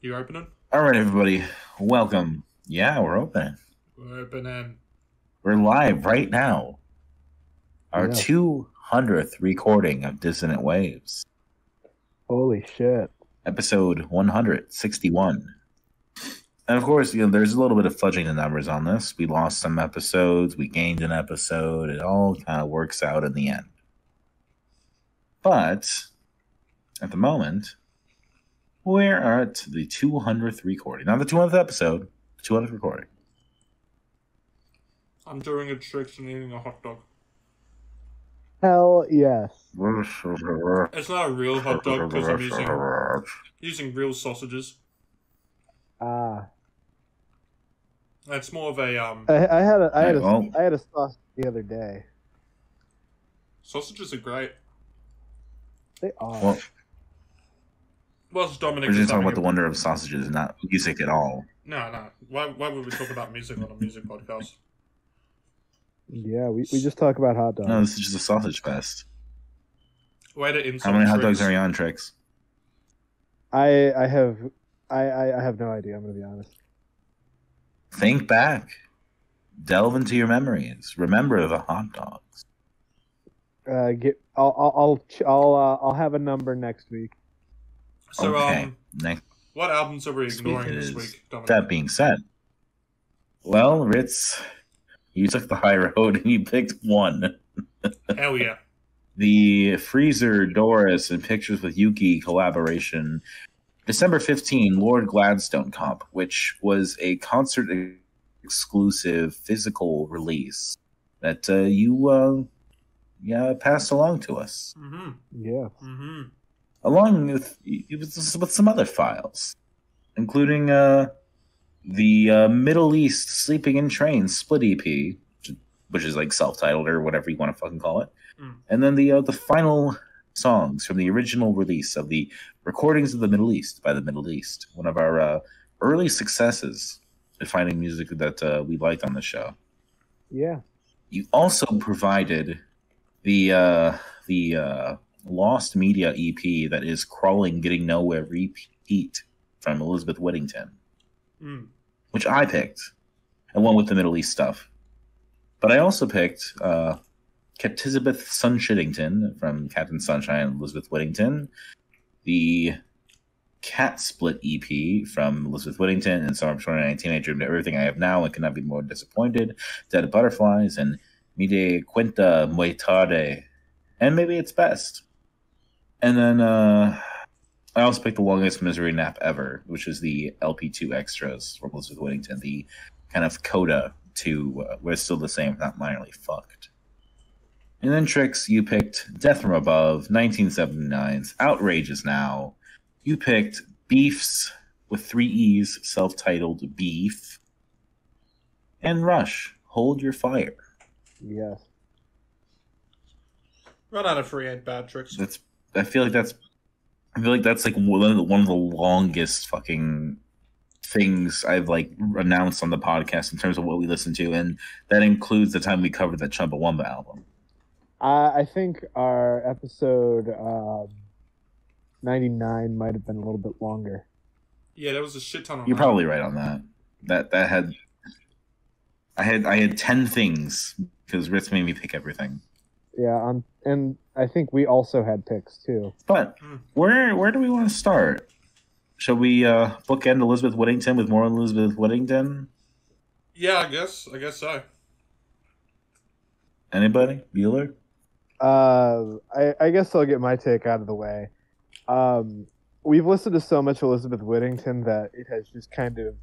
You opening? All right, everybody. Welcome. Yeah, we're opening. We're opening. We're live right now. Our 200th recording of Dissonant Waves. Holy shit. Episode 161. And of course, there's a little bit of fudging the numbers on this. We lost some episodes. We gained an episode. It all kind of works out in the end. But at the moment, we're at the 200th recording. Not the 200th episode, the 200th recording. I'm doing a Trix and eating a hot dog. Hell yes. It's not a real hot dog because I'm using real sausages. It's more of a I had a sausage the other day. Sausages are great. They are. Well, it's Dominic. We're just talking about the wonder of sausages, not music at all. No. Why would we talk about music on a music podcast? Yeah, we just talk about hot dogs. No, this is just a sausage fest. Way to insult How many hot Trix. dogs are you on, Trix? I have no idea, I'm gonna be honest. Think back. Delve into your memories. Remember the hot dogs. I'll have a number next week. So Okay. Next, what albums are we ignoring week this is- week, Dominic? that being said, well, Ritz, you took the high road and you picked one. Hell yeah. The Freezer, Doris, and Pictures with Yuki collaboration, December 15, Lord Gladstone Comp, which was a concert exclusive physical release that you passed along to us, Mm-hmm. Yeah. Mm-hmm. along with some other files, including the Middle East Sleeping in Trains split EP, which is like self-titled or whatever you want to fucking call it. And then the final songs from the original release of the Recordings of the Middle East by the Middle East, one of our early successes at finding music that we liked on the show. Yeah. You also provided the Lost Media EP that is Crawling, Getting Nowhere Repeat from Elizabeth Whittington, which I picked, and one with the Middle East stuff. But I also picked Captizabeth Sunshittington from Captain Sunshine and Elizabeth Whittington, the Cat Split EP from Elizabeth Whittington and Summer of 2019, I Dreamed of Everything I Have Now and Could Not Be More Disappointed, Dead Butterflies, and Mi de Cuenta Muy Tarde, and Maybe It's Best. And then I also picked The Longest Misery Nap Ever, which is the LP2 extras from Elizabeth Whittington, the kind of coda to We're Still the Same, Not Minorly Fucked. And then, Trix, you picked Death from Above, 1979's Outrage Is Now. You picked Beef's, with 3 E's, self-titled Beeef. And Rush, Hold Your Fire. Yes. Run out of free ain't bad, Trix. I feel like that's like one of the longest fucking things I've like announced on the podcast in terms of what we listen to, and that includes the time we covered that Chumbawamba album. I think our episode 99 might have been a little bit longer. Yeah, there was a shit ton on You're that. probably right on that. That had I had 10 things because Ritz made me pick everything. Yeah, and I think we also had picks too. But where do we want to start? Shall we bookend Elizabeth Whittington with more Elizabeth Whittington? Yeah, I guess so. Anybody? Bueller? I guess I'll get my take out of the way. We've listened to so much Elizabeth Whittington that it has just kind of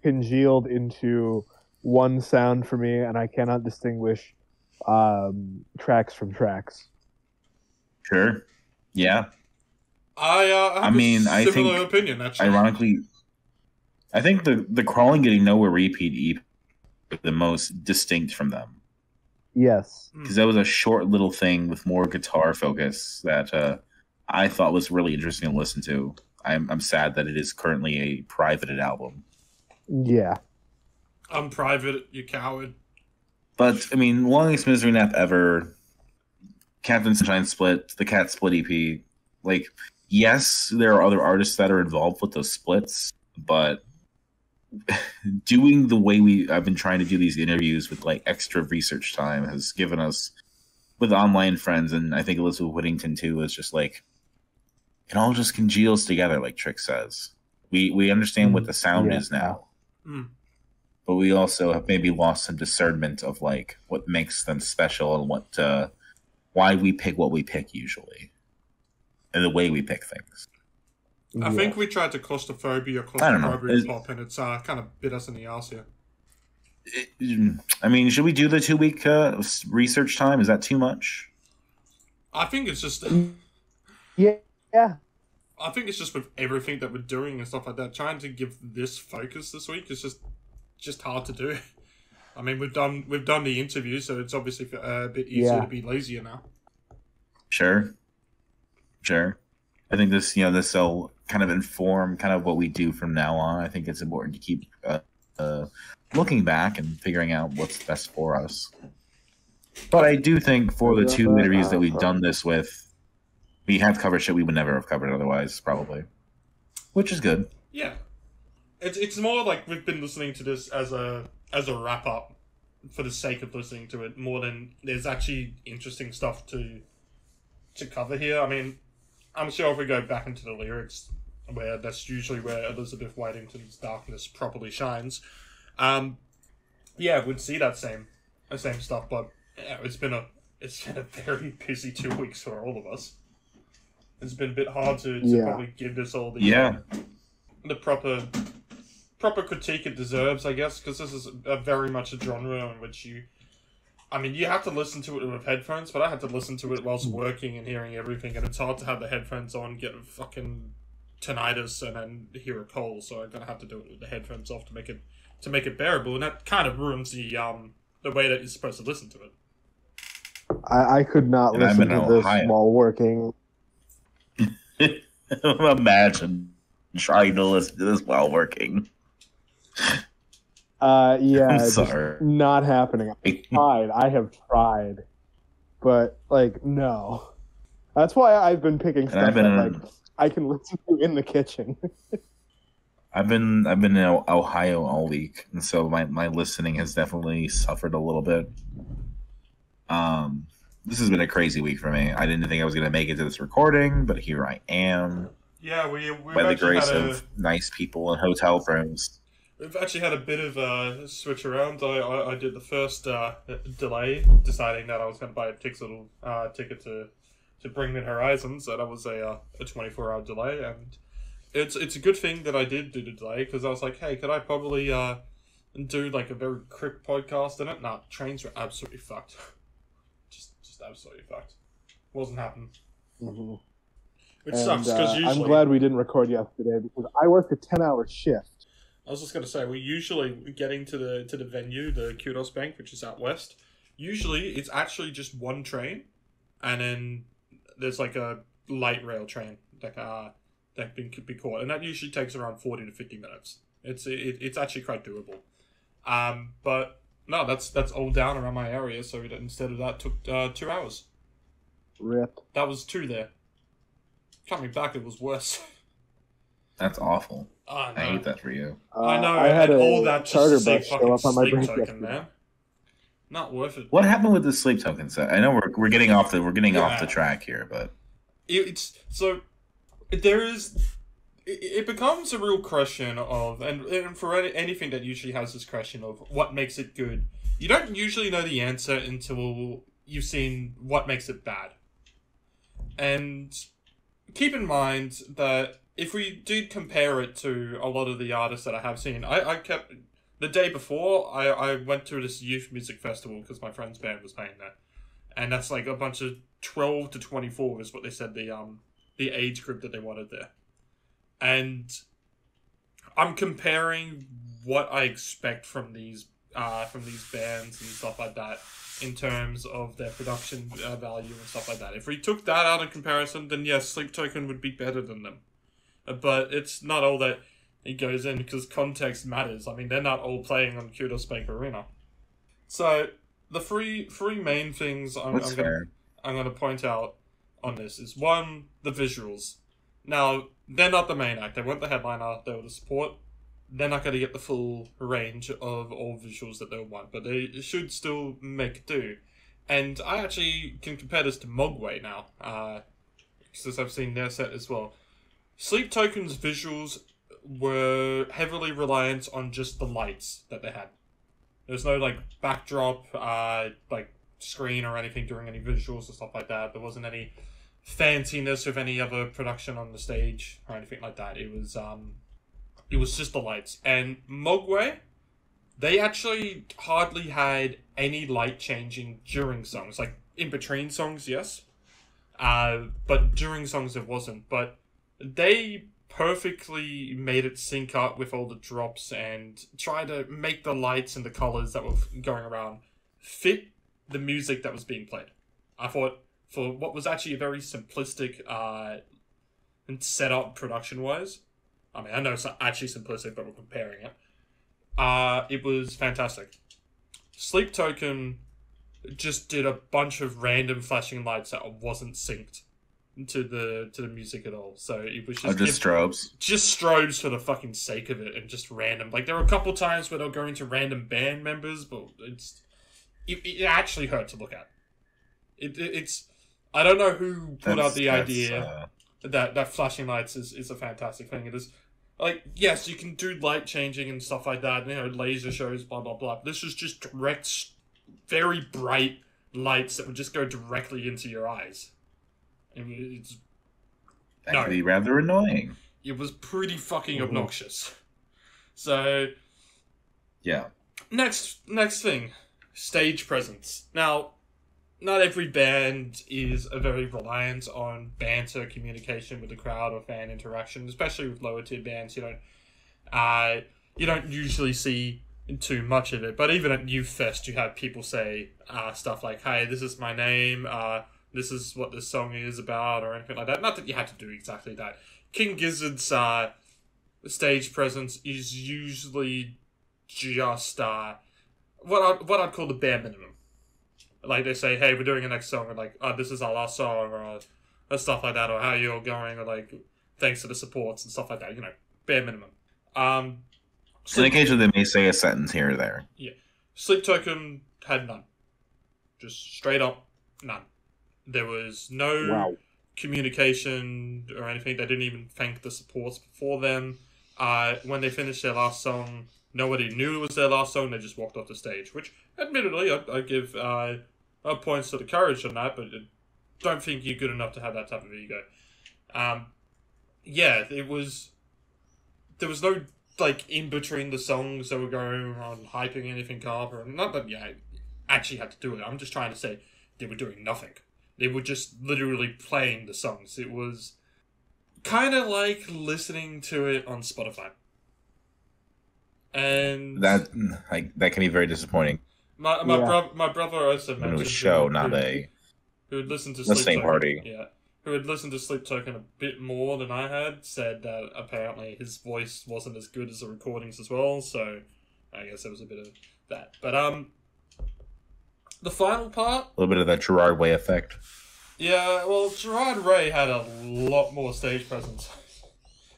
congealed into one sound for me, and I cannot distinguish tracks from tracks. Sure. Yeah. I have I a similar think, opinion, actually. Ironically, I think the Crawling Getting Nowhere repeat EP is the most distinct from them. Yes. Because that was a short little thing with more guitar focus that I thought was really interesting to listen to. I'm sad that it is currently a privated album. Yeah. I'm private, you coward. But, I mean, Longest Misery Nap Ever, Captain Sunshine Split, the Cat Split EP, like, yes, there are other artists that are involved with those splits, but doing the way I've been trying to do these interviews with like extra research time has given us, with online friends, and I think Elizabeth Whittington too, is just like it all just congeals together, like Trix says. We understand what the sound is now, but we also have maybe lost some discernment of like what makes them special and what why we pick what we pick usually, and the way we pick things. I think we tried to claustrophobia pop, and it's kind of bit us in the ass here. I mean, should we do the 2-week research time? Is that too much? I think it's just... Yeah. I think it's just with everything that we're doing and stuff like that, trying to give this focus this week is just hard to do. I mean, we've done the interview, so it's obviously a bit easier to be lazier now. Sure. I think this will kind of inform kind of what we do from now on. I think it's important to keep looking back and figuring out what's best for us. But I do think for the 2 interviews that we've done this with, we have covered shit we would never have covered otherwise, probably. Which is good. Yeah. It's more like we've been listening to this as a wrap-up for the sake of listening to it, more than there's actually interesting stuff to cover here. I mean, I'm sure if we go back into the lyrics, where that's usually where Elizabeth Whitington's darkness properly shines, we'd see that same stuff. But yeah, it's been a very busy 2 weeks for all of us. It's been a bit hard to probably give this all the proper critique it deserves, I guess, because this is very much a genre in which you have to listen to it with headphones, but I had to listen to it whilst working and hearing everything, and it's hard to have the headphones on, get a fucking tinnitus, and then hear a cold, so I'm gonna have to do it with the headphones off to make it bearable, and that kind of ruins the way that you're supposed to listen to it. I could not listen to this while working. Imagine trying to listen to this while working. I'm sorry. It's not happening. I have tried, but like no. That's why I've been picking stuff that I can listen to in the kitchen. I've been in Ohio all week, and so my listening has definitely suffered a little bit. This has been a crazy week for me. I didn't think I was going to make it to this recording, but here I am. Yeah, we by the grace of nice people and hotel rooms. We've actually had a bit of a switch around. I did the first delay, deciding that I was going to buy a ticket to Bring Me Horizons. So that was a 24-hour delay, and it's a good thing that I did do the delay, because I was like, hey, could I probably do like a very quick podcast in it? Nah, trains were absolutely fucked. just absolutely fucked. Wasn't happening. Mm-hmm. Which sucks, because usually... I'm glad we didn't record yesterday, because I worked a 10-hour shift. I was just going to say, we usually, getting to the venue, the Kudos Bank, which is out west, usually it's actually just one train, and then there's like a light rail train that could be caught, and that usually takes around 40 to 50 minutes. It's actually quite doable. But no, that's all down around my area, so instead of that took 2 hours. Rip. That was 2 there. Coming back, it was worse. That's awful. Oh, no. I hate that for you. I know, I had all that charter just to say bus show up on my break token, man. Not worth it. What happened with the sleep token set? I know we're getting off the track here, but it becomes a real question of, and for anything that usually has this question of what makes it good, you don't usually know the answer until you've seen what makes it bad. And keep in mind that if we did compare it to a lot of the artists that I have seen, I kept... The day before, I went to this youth music festival because my friend's band was playing there. And that's like a bunch of 12 to 24 is what they said the age group that they wanted there. And I'm comparing what I expect from these bands and stuff like that in terms of their production value and stuff like that. If we took that out in comparison, then yes, Sleep Token would be better than them. But it's not all that it goes in, because context matters. I mean, they're not all playing on Kudos Bank Arena. So the three main things I'm going to point out on this is, one, the visuals. Now, they're not the main act. They weren't the headliner. They were the support. They're not going to get the full range of all visuals that they'll want, but they should still make do. And I actually can compare this to Mogwai now, since I've seen their set as well. Sleep Token's visuals were heavily reliant on just the lights that they had. There's no, like, backdrop, like, screen or anything during any visuals or stuff like that. There wasn't any fanciness of any other production on the stage or anything like that. It was just the lights. And Mogwai, they actually hardly had any light changing during songs. Like, in between songs, yes. But during songs it wasn't. But they perfectly made it sync up with all the drops and try to make the lights and the colors that were going around fit the music that was being played. I thought, for what was actually a very simplistic setup production-wise, I mean, I know it's not actually simplistic, but we're comparing it. It was fantastic. Sleep Token just did a bunch of random flashing lights that wasn't synced to the music at all. So it was just strobes. Just strobes for the fucking sake of it, and just random. Like, there were a couple times where they'll go into random band members, but it actually hurt to look at. It's I don't know who put out the idea that flashing lights is a fantastic thing. It is, like, yes, you can do light changing and stuff like that, you know, laser shows, blah, blah, blah. This was just direct, very bright lights that would just go directly into your eyes. I mean, that could be rather annoying. It was pretty fucking obnoxious. So, yeah. Next thing, stage presence. Now, not every band is very reliant on banter, communication with the crowd, or fan interaction, especially with lower tier bands. You don't usually see too much of it. But even at Youth Fest, you have people say stuff like, "Hey, this is my name. This is what this song is about," or anything like that. Not that you had to do exactly that. King Gizzard's stage presence is usually just what I'd call the bare minimum. Like, they say, "Hey, we're doing a next song," or like, "Oh, this is our last song," or stuff like that, or "How you all going," or like, "Thanks for the supports," and stuff like that. You know, bare minimum. So occasionally they may say a sentence here or there. Yeah. Sleep Token had none. Just straight up none. There was no communication or anything. They didn't even thank the supports before them. When they finished their last song, nobody knew it was their last song. They just walked off the stage, which, admittedly, I give points to the courage on that, but I don't think you're good enough to have that type of ego. Yeah, there was no, like, in between the songs that were going on hyping anything up, or not that, yeah, I actually had to do it. I'm just trying to say they were doing nothing. They were just literally playing the songs. It was kind of like listening to it on Spotify. And that can be very disappointing. My brother also mentioned it was a show, not a who had listened to the Sleep same Token, party. Yeah, who had listened to Sleep Token a bit more than I had, said that apparently his voice wasn't as good as the recordings as well. So I guess there was a bit of that. But the final part, a little bit of that Gerard Way effect. Yeah, well, Gerard Way had a lot more stage presence,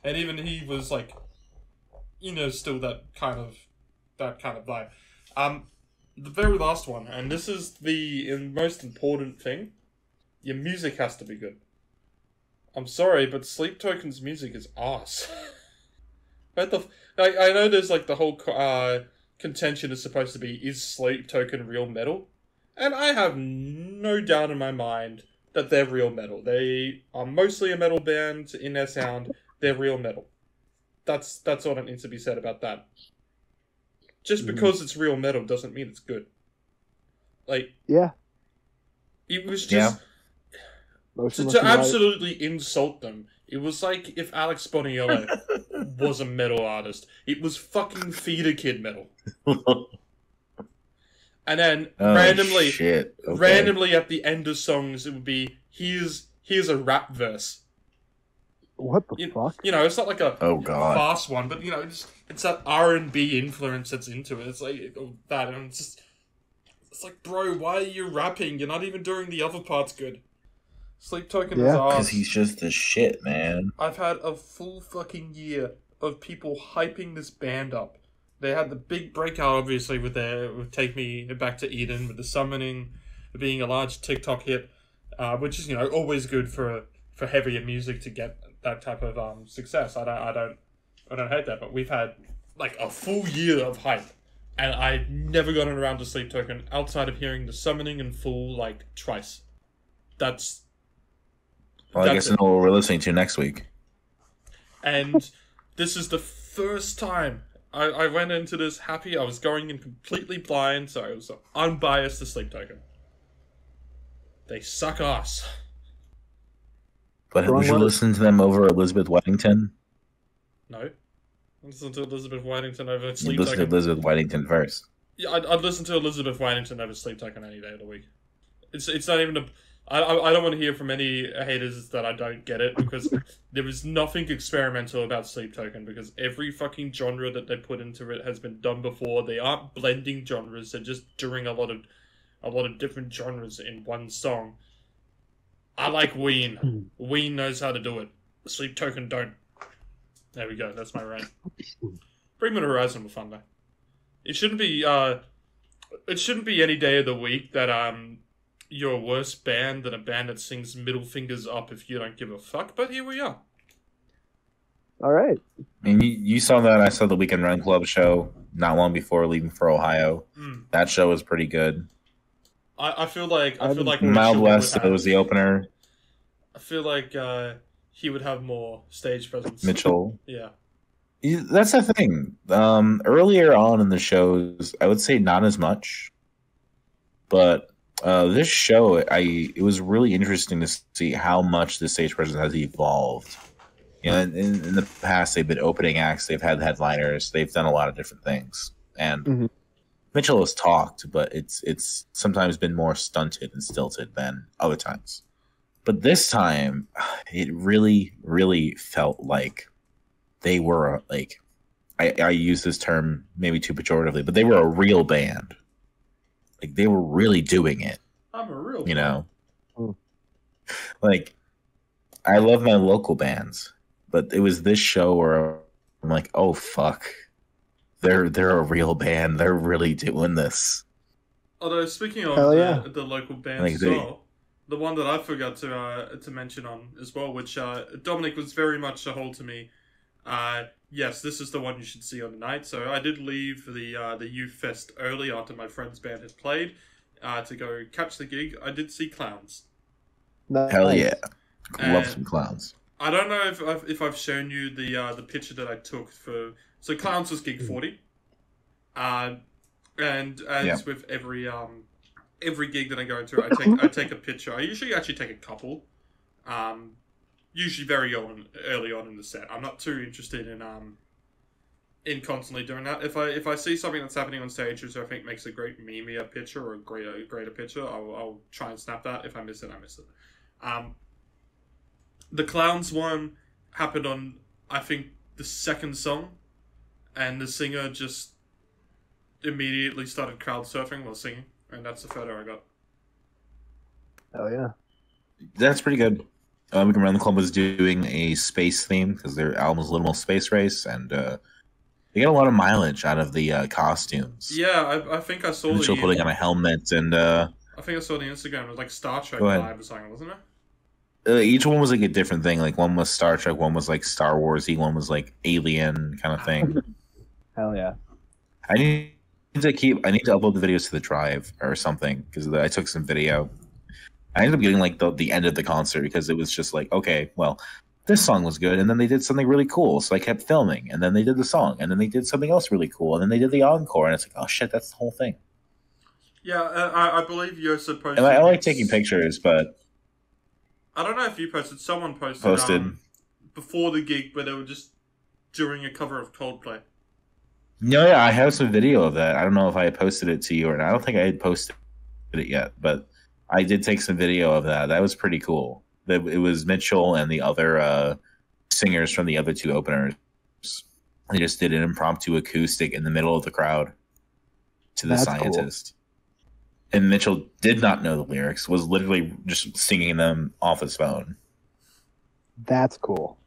and even he was like, you know, still that kind of vibe. The very last one, and this is the most important thing, your music has to be good. I'm sorry, but Sleep Token's music is arse. I know there's like the whole contention is supposed to be, is Sleep Token real metal? And I have no doubt in my mind that they're real metal. They are mostly a metal band in their sound. They're real metal. That's all that needs to be said about that. Just because it's real metal doesn't mean it's good. Like, yeah, it was just to absolutely insult them. It was like if Alex Boniello was a metal artist. It was fucking Feeder Kid metal. And then randomly at the end of songs, it would be here's a rap verse. What the fuck? You know, it's not like a fast one, but you know, it's that R&B influence that's into it. It's like that, and it's like, bro, why are you rapping? You're not even doing the other parts good. Sleep Token Yeah. is Because ours. he's just the shit, man. I've had a full fucking year of people hyping this band up. They had the big breakout, obviously, with Take Me Back to Eden, with the summoning being a large TikTok hit, which is, always good for heavier music to get that type of success. I don't hate that, but we've had like a full year of hype, and I've never gotten around to Sleep Token outside of hearing the summoning in full like twice. That's I guess I know what we're listening to next week. And this is the first time I went into this happy. I was going in completely blind, so I was unbiased to Sleep Token. They suck ass. But would you listen to them over Elizabeth Whitington? No. Listen to Elizabeth Whitington over Sleep Listen Token. to Elizabeth Whitington first. Yeah, I'd listen to Elizabeth Whitington over Sleep Token any day of the week. It's not even I don't want to hear from any haters that I don't get it, because there is nothing experimental about Sleep Token, because every fucking genre that they put into it has been done before. They aren't blending genres, they're just doing a lot of different genres in one song. I like Ween. Ween knows how to do it. Sleep Token don't. There we go, that's my rant. Bring Me the Horizon was fun though. It shouldn't be any day of the week that you're a worse band than a band that sings middle fingers up if you don't give a fuck, but here we are. All right. And you saw that. I saw the Weekend Run Club show not long before leaving for Ohio. That show was pretty good. I feel like Mild West was the opener. I feel like he would have more stage presence. Mitchell. Yeah. That's the thing. Earlier on in the shows, I would say not as much. But this show, it was really interesting to see how much the stage presence has evolved. In the past, they've been opening acts, they've had headliners, they've done a lot of different things. And Mitchell has talked, but it's sometimes been more stunted and stilted than other times. But this time, it really, really felt like they were like, I use this term maybe too pejoratively, but they were a real band. Like, they were really doing it. I'm a real band. Like, I love my local bands, but it was this show where I'm like, oh fuck, they're a real band. They're really doing this. Although, speaking of the local bands as well, the one that I forgot to mention on as well, which Dominic was very much a hold to me. Yes, this is the one you should see on the night. So I did leave the Youth Fest early after my friend's band had played to go catch the gig. I did see Clowns. Nice. Hell yeah, love some Clowns. I don't know if I've shown you the picture that I took for. So Clowns was gig 40, and as with every gig that I go to, I take a picture. I usually actually take a couple. Usually very early on in the set. I'm not too interested in constantly doing that. If I see something that's happening on stage which I think makes a great meme-ier picture or a greater picture, I'll try and snap that. If I miss it, I miss it. The Clowns one happened on, I think, the second song, and the singer just immediately started crowd surfing while singing, and that's the photo I got. Hell yeah. That's pretty good. We Can Run the Club was doing a space theme because their album was Little Space Race, and they got a lot of mileage out of the costumes. Yeah, I think I saw Mitchell putting on a helmet, and I think I saw the Instagram. It was like Star Trek vibe or something, wasn't it? Each one was like a different thing. Like one was Star Trek, one was like Star Warsy, one was like Alien kind of thing. Hell yeah. I need to upload the videos to the Drive or something because I took some video. I ended up getting like the end of the concert because it was just like, okay, well, this song was good, and then they did something really cool, so I kept filming, and then they did the song, and then they did something else really cool, and then they did the encore, and it's like, oh shit, that's the whole thing. Yeah, I believe you're supposed to. I like taking pictures, but I don't know if you posted. Someone posted. Before the gig, where they were just doing a cover of Coldplay. No, yeah, I have some video of that. I don't know if I had posted it to you or not. I don't think I had posted it yet, but I did take some video of that. That was pretty cool. It was Mitchell and the other singers from the other two openers. They just did an impromptu acoustic in the middle of the crowd to the scientist. Cool. and Mitchell did not know the lyrics, was literally just singing them off his phone. That's cool.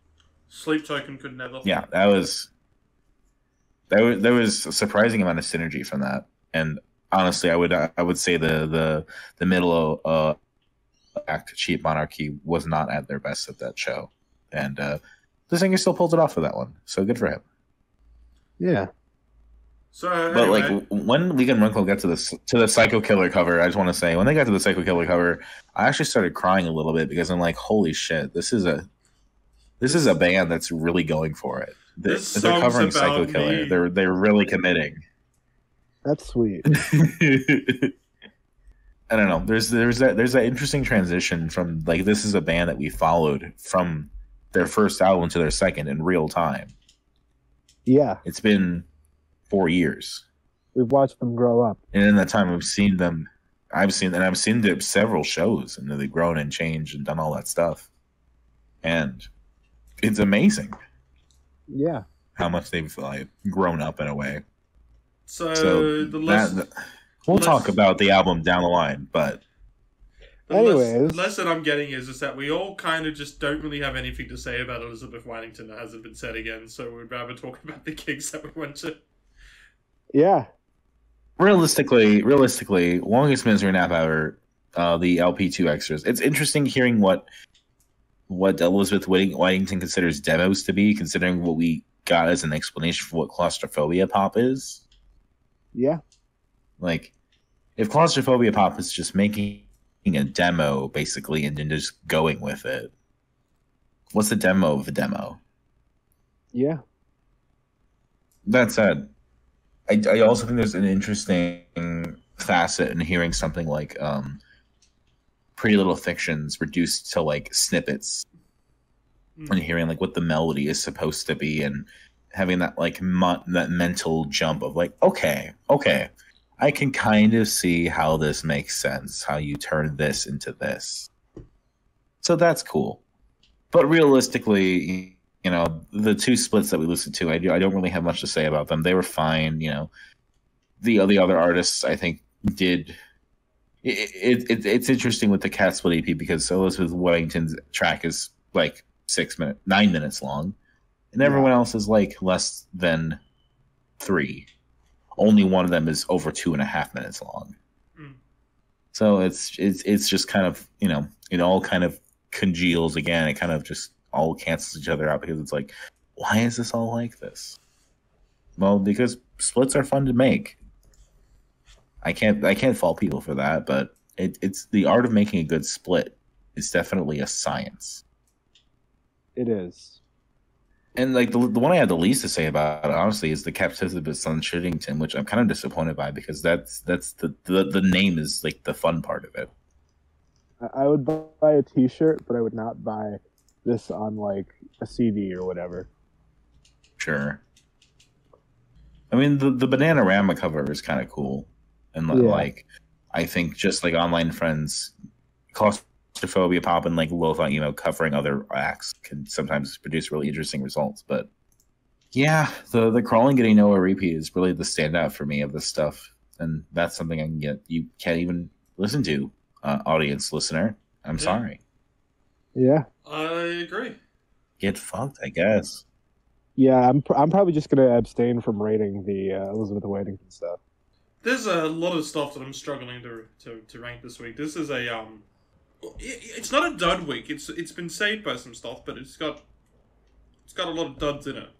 Sleep Token could never. Yeah, there was a surprising amount of synergy from that. And honestly, I would say the middle act, Cheap Monarchy, was not at their best at that show. And the singer still pulled it off for that one. So good for him. Yeah. So, but anyway. like when Weekend Run Club got to the Psycho Killer cover, I just want to say when they got to the Psycho Killer cover, I actually started crying a little bit because I'm like, holy shit, this is a band that's really going for it. They're covering Psycho Killer. They're really committing. That's sweet. I don't know. There's that interesting transition from like this is a band that we followed from their first album to their second in real time. Yeah. It's been 4 years. We've watched them grow up. And in that time, we've seen them. I've seen them several shows, and they've grown and changed and done all that stuff. And it's amazing. Yeah. How much they've like grown up in a way. So we'll talk about the album down the line, but anyways, the lesson I'm getting is that we all kind of just don't really have anything to say about Elizabeth Whitington that hasn't been said again. So we'd rather talk about the gigs that we went to. Yeah. Realistically, Longest Misery Nap Hour, the LP2 extras. It's interesting hearing what Elizabeth Whitington considers demos to be, considering what we got as an explanation for what claustrophobia pop is. Yeah. Like, if claustrophobia pop is just making a demo, basically, and then just going with it, what's the demo of a demo? Yeah. That said, I also think there's an interesting facet in hearing something like Pretty Little Fictions reduced to like snippets, and hearing like what the melody is supposed to be, and having that like that mental jump of like, okay, I can kind of see how this makes sense, how you turn this into this. So that's cool. But realistically, you know, the two splits that we listened to, I don't really have much to say about them. They were fine. You know, the other artists, I think, did. It's interesting with the Cat Split EP because Elizabeth Whitington's track is like 9 minutes long, and everyone else is like less than 3. Only one of them is over 2.5 minutes long. So it's just kind of, you know, it all kind of congeals again. It kind of just all cancels each other out because it's like, why is this all like this? Well, because splits are fun to make. I can't fault people for that, but it's the art of making a good split is definitely a science. It is. And like the one I had the least to say about it, honestly, is the Captivity of Son Shittington, which I'm kind of disappointed by because that's the name is like the fun part of it. I would buy a T-shirt, but I would not buy this on like a CD or whatever. Sure. I mean, the Bananarama cover is kind of cool, and like I think just like Online Friends, claustrophobia pop and like lo-fi emo covering other acts can sometimes produce really interesting results. But yeah, the Crawling Getting Nowhere repeat is really the standout for me of this stuff, and that's something you can't even listen to, audience listener. I'm sorry. Yeah, I agree. Get fucked, I guess. Yeah, I'm probably just gonna abstain from rating the Elizabeth Whitington stuff. There's a lot of stuff that I'm struggling to rank this week. This is a it's not a dud week. It's been saved by some stuff, but it's got a lot of duds in it.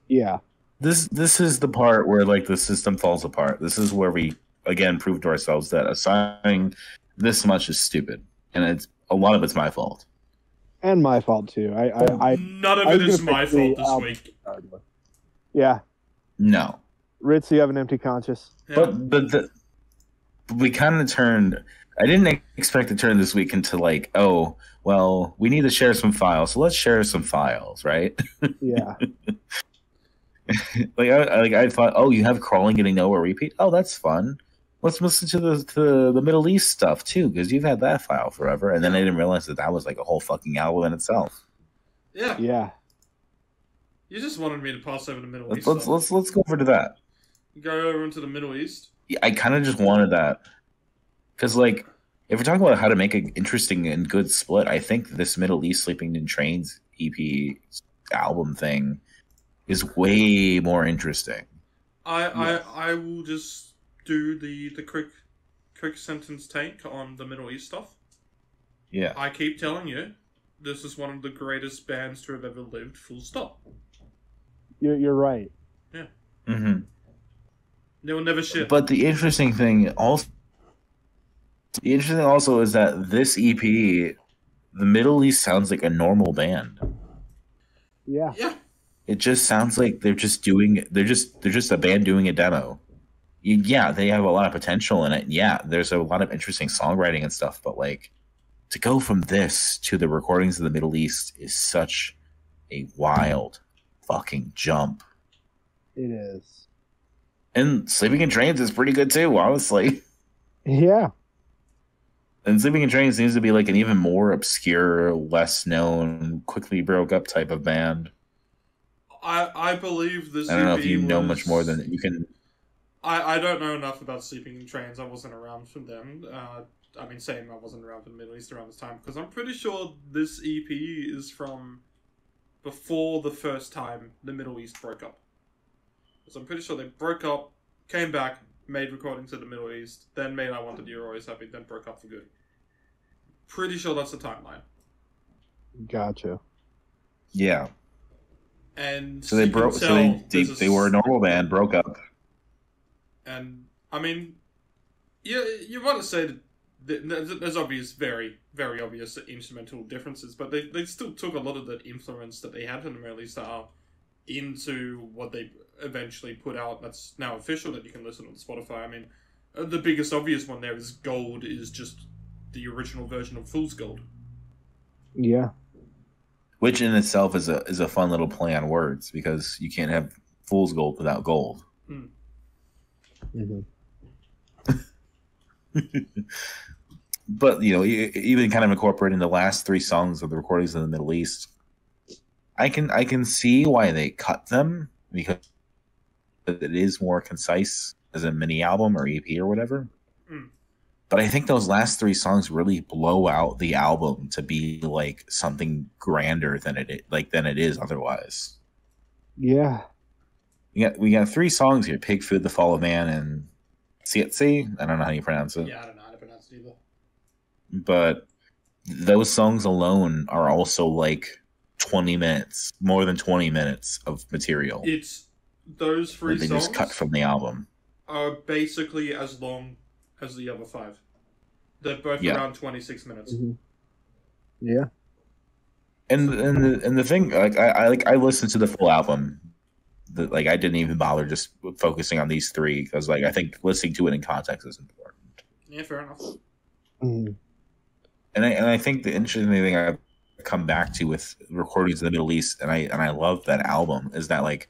Yeah. This is the part where like the system falls apart. This is where we again prove to ourselves that assigning this much is stupid, and a lot of it's my fault. And my fault too. None of it is my fault this week. Yeah. No. Ritz, you have an empty conscience. Yeah. But we kind of turned. I didn't expect to turn this week into like, oh, well, we need to share some files, so let's share some files, right? Yeah. I thought, oh, you have Crawling Getting Nowhere repeat. Oh, that's fun. Let's listen to the Middle East stuff too, because you've had that file forever. And then I didn't realize that was like a whole fucking album in itself. Yeah. Yeah. You just wanted me to pass over the Middle East. Let's go over to that. Go over into the Middle East. Yeah, I kind of just wanted that. Because, like, if we're talking about how to make an interesting and good split, I think this Middle East Sleeping in Trains EP album thing is way more interesting. I will just do the quick sentence take on the Middle East stuff. Yeah. I keep telling you, this is one of the greatest bands to have ever lived, full stop. You're right. Yeah. Mm-hmm. They will never shit. But the interesting thing also is that this EP, the Middle East sounds like a normal band. Yeah. Yeah. It just sounds like they're just a band doing a demo. Yeah, they have a lot of potential in it. Yeah, there's a lot of interesting songwriting and stuff, but like to go from this to the recordings of the Middle East is such a wild fucking jump. It is. And Sleeping in Trains is pretty good too, honestly. Yeah. And Sleeping in Trains seems to be like an even more obscure, less known, quickly broke up type of band. I believe this. I don't know if you know much more than you can. I don't know enough about Sleeping in Trains. I wasn't around for them. I wasn't around for the Middle East around this time because I'm pretty sure this EP is from before the first time the Middle East broke up. So I'm pretty sure they broke up, came back, made recordings in the Middle East, then made I Wanted You Always Happy, then broke up for good. Pretty sure that's the timeline. Gotcha. Yeah. And so they broke. So they were a normal band, broke up. And I mean, you want to say that there's very, very obvious instrumental differences, but they still took a lot of that influence that they had from the Middle East into what they eventually put out. That's now official that you can listen on Spotify. I mean, the biggest obvious one there is Gold is just the original version of Fool's Gold. Yeah. Which in itself is a fun little play on words because you can't have Fool's Gold without gold. Hmm. Mm-hmm. But, you know, even kind of incorporating the last three songs of the recordings in the Middle East, I can see why they cut them because it is more concise as a mini album or EP or whatever. Mm. But I think those last three songs really blow out the album to be like something grander than it is otherwise. Yeah. We got three songs here: Pig Food, The Fall of Man, and Tsietsi. I don't know how you pronounce it. Yeah, I don't know how to pronounce it either. But those songs alone are also like 20 minutes, more than 20 minutes of material. It's those three songs they just cut from the album. Are basically as long as the other five. They're both around 26 minutes. Mm-hmm. Yeah. And the thing, like I listened to the full album. I didn't even bother just focusing on these three because I think listening to it in context is important. Yeah, fair enough. Mm. And I think the interesting thing I've come back to with recordings in the Middle East, and I love that album, is that like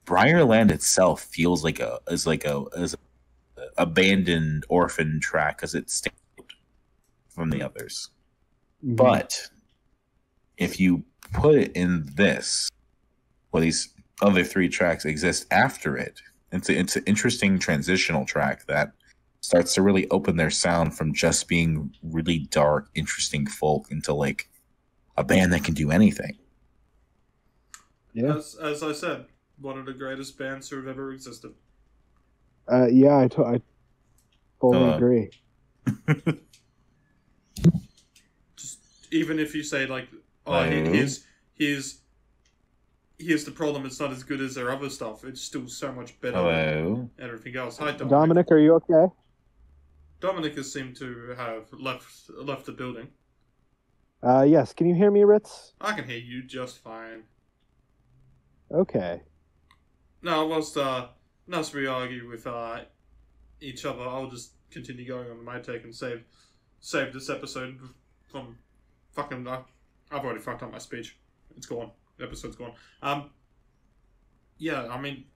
Briarland itself feels like a abandoned orphan track because it's stands from the others. Mm-hmm. But if you put it in this, well, these other three tracks exist after it. It's an interesting transitional track that starts to really open their sound from just being really dark, interesting folk into like a band that can do anything. Yeah. As I said, one of the greatest bands who have ever existed. Yeah, I totally agree. Just even if you say like, oh, here's the problem. It's not as good as their other stuff. It's still so much better than everything else. Hi, Dominic. Dominic, are you okay? Dominic has seemed to have left the building. Yes. Can you hear me, Ritz? I can hear you just fine. Okay. No, whilst we argue with each other, I'll just continue going on my take and save this episode from fucking. I've already fucked up my speech. It's gone. The episode's gone. Yeah, I mean,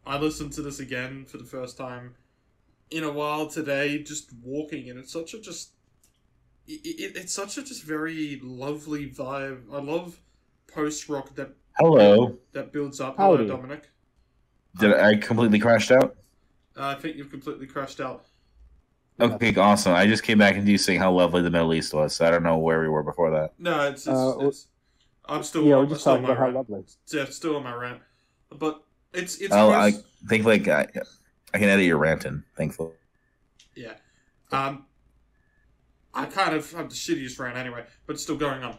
I listened to this again for the first time in a while today, just walking, and it's such a it's such a just very lovely vibe. I love post rock that builds up. Howdy. Hello, Dominic. Did I completely crashed out? I think you've completely crashed out. Okay, awesome. I just came back into you saying how lovely the Middle East was, so I don't know where we were before that. No, it's I'm still. Yeah, I'm we're just still talking on my about how rant. lovely. Yeah, still on my rant. But it's I think like I can edit your ranting, thankfully. Yeah. I kind of have the shittiest rant anyway, but still going on.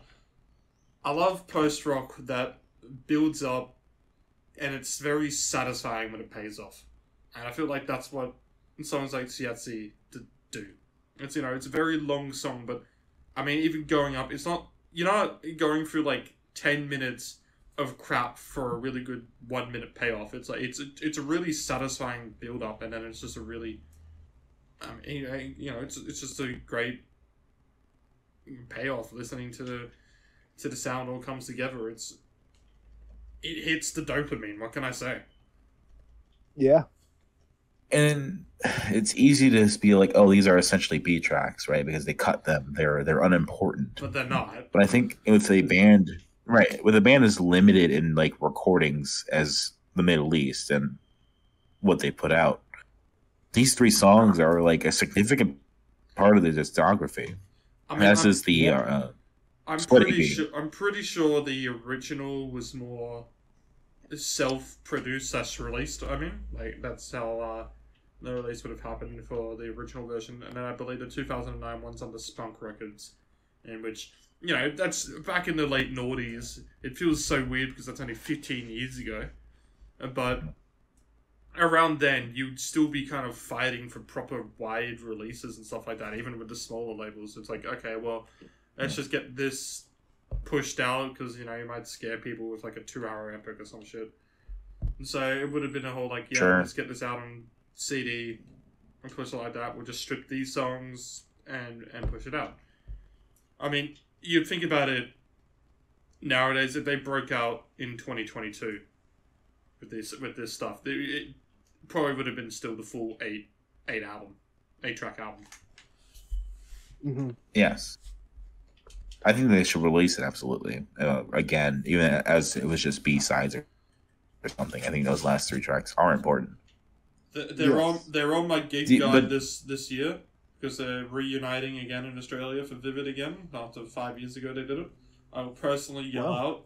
I love post rock that builds up, and it's very satisfying when it pays off. And I feel like that's what songs like Siatsi do. It's it's a very long song, but I mean, even going up, it's not going through like 10 minutes of crap for a really good 1 minute payoff. It's like it's a really satisfying build up, and then it's just a really, it's just a great payoff. Listening to the sound all comes together. It hits the dopamine. What can I say? Yeah. And it's easy to just be like, oh, these are essentially B tracks, right? Because they cut them. They're unimportant. But they're not. But I think with a band, right, with a band is limited in like recordings as the Middle East and what they put out, these 3 songs are like a significant part of the discography. I mean, as is the I'm split pretty EP. I'm pretty sure the original was more self-produced / released. I mean, like that's how the release would have happened for the original version, and then I believe the 2009 one's on the Spunk Records, in which that's back in the late noughties. It feels so weird because that's only 15 years ago, but around then you'd still be kind of fighting for proper wide releases and stuff like that, even with the smaller labels. It's like, okay, well, let's just get this pushed out because you might scare people with like a 2-hour epic or some shit. And so it would have been a whole like, yeah, Sure. let's get this out on CD and push it like that. We'll just strip these songs and push it out. I mean, you'd think about it nowadays, if they broke out in 2022 with this stuff, it probably would have been still the full 8-track album. Mm-hmm. Yes. I think they should release it, absolutely. Again, even as it was just B-sides or something. I think those last 3 tracks are important. They're on my gig guide but this year because they're reuniting again in Australia for Vivid again after 5 years ago they did it. I will personally yell out,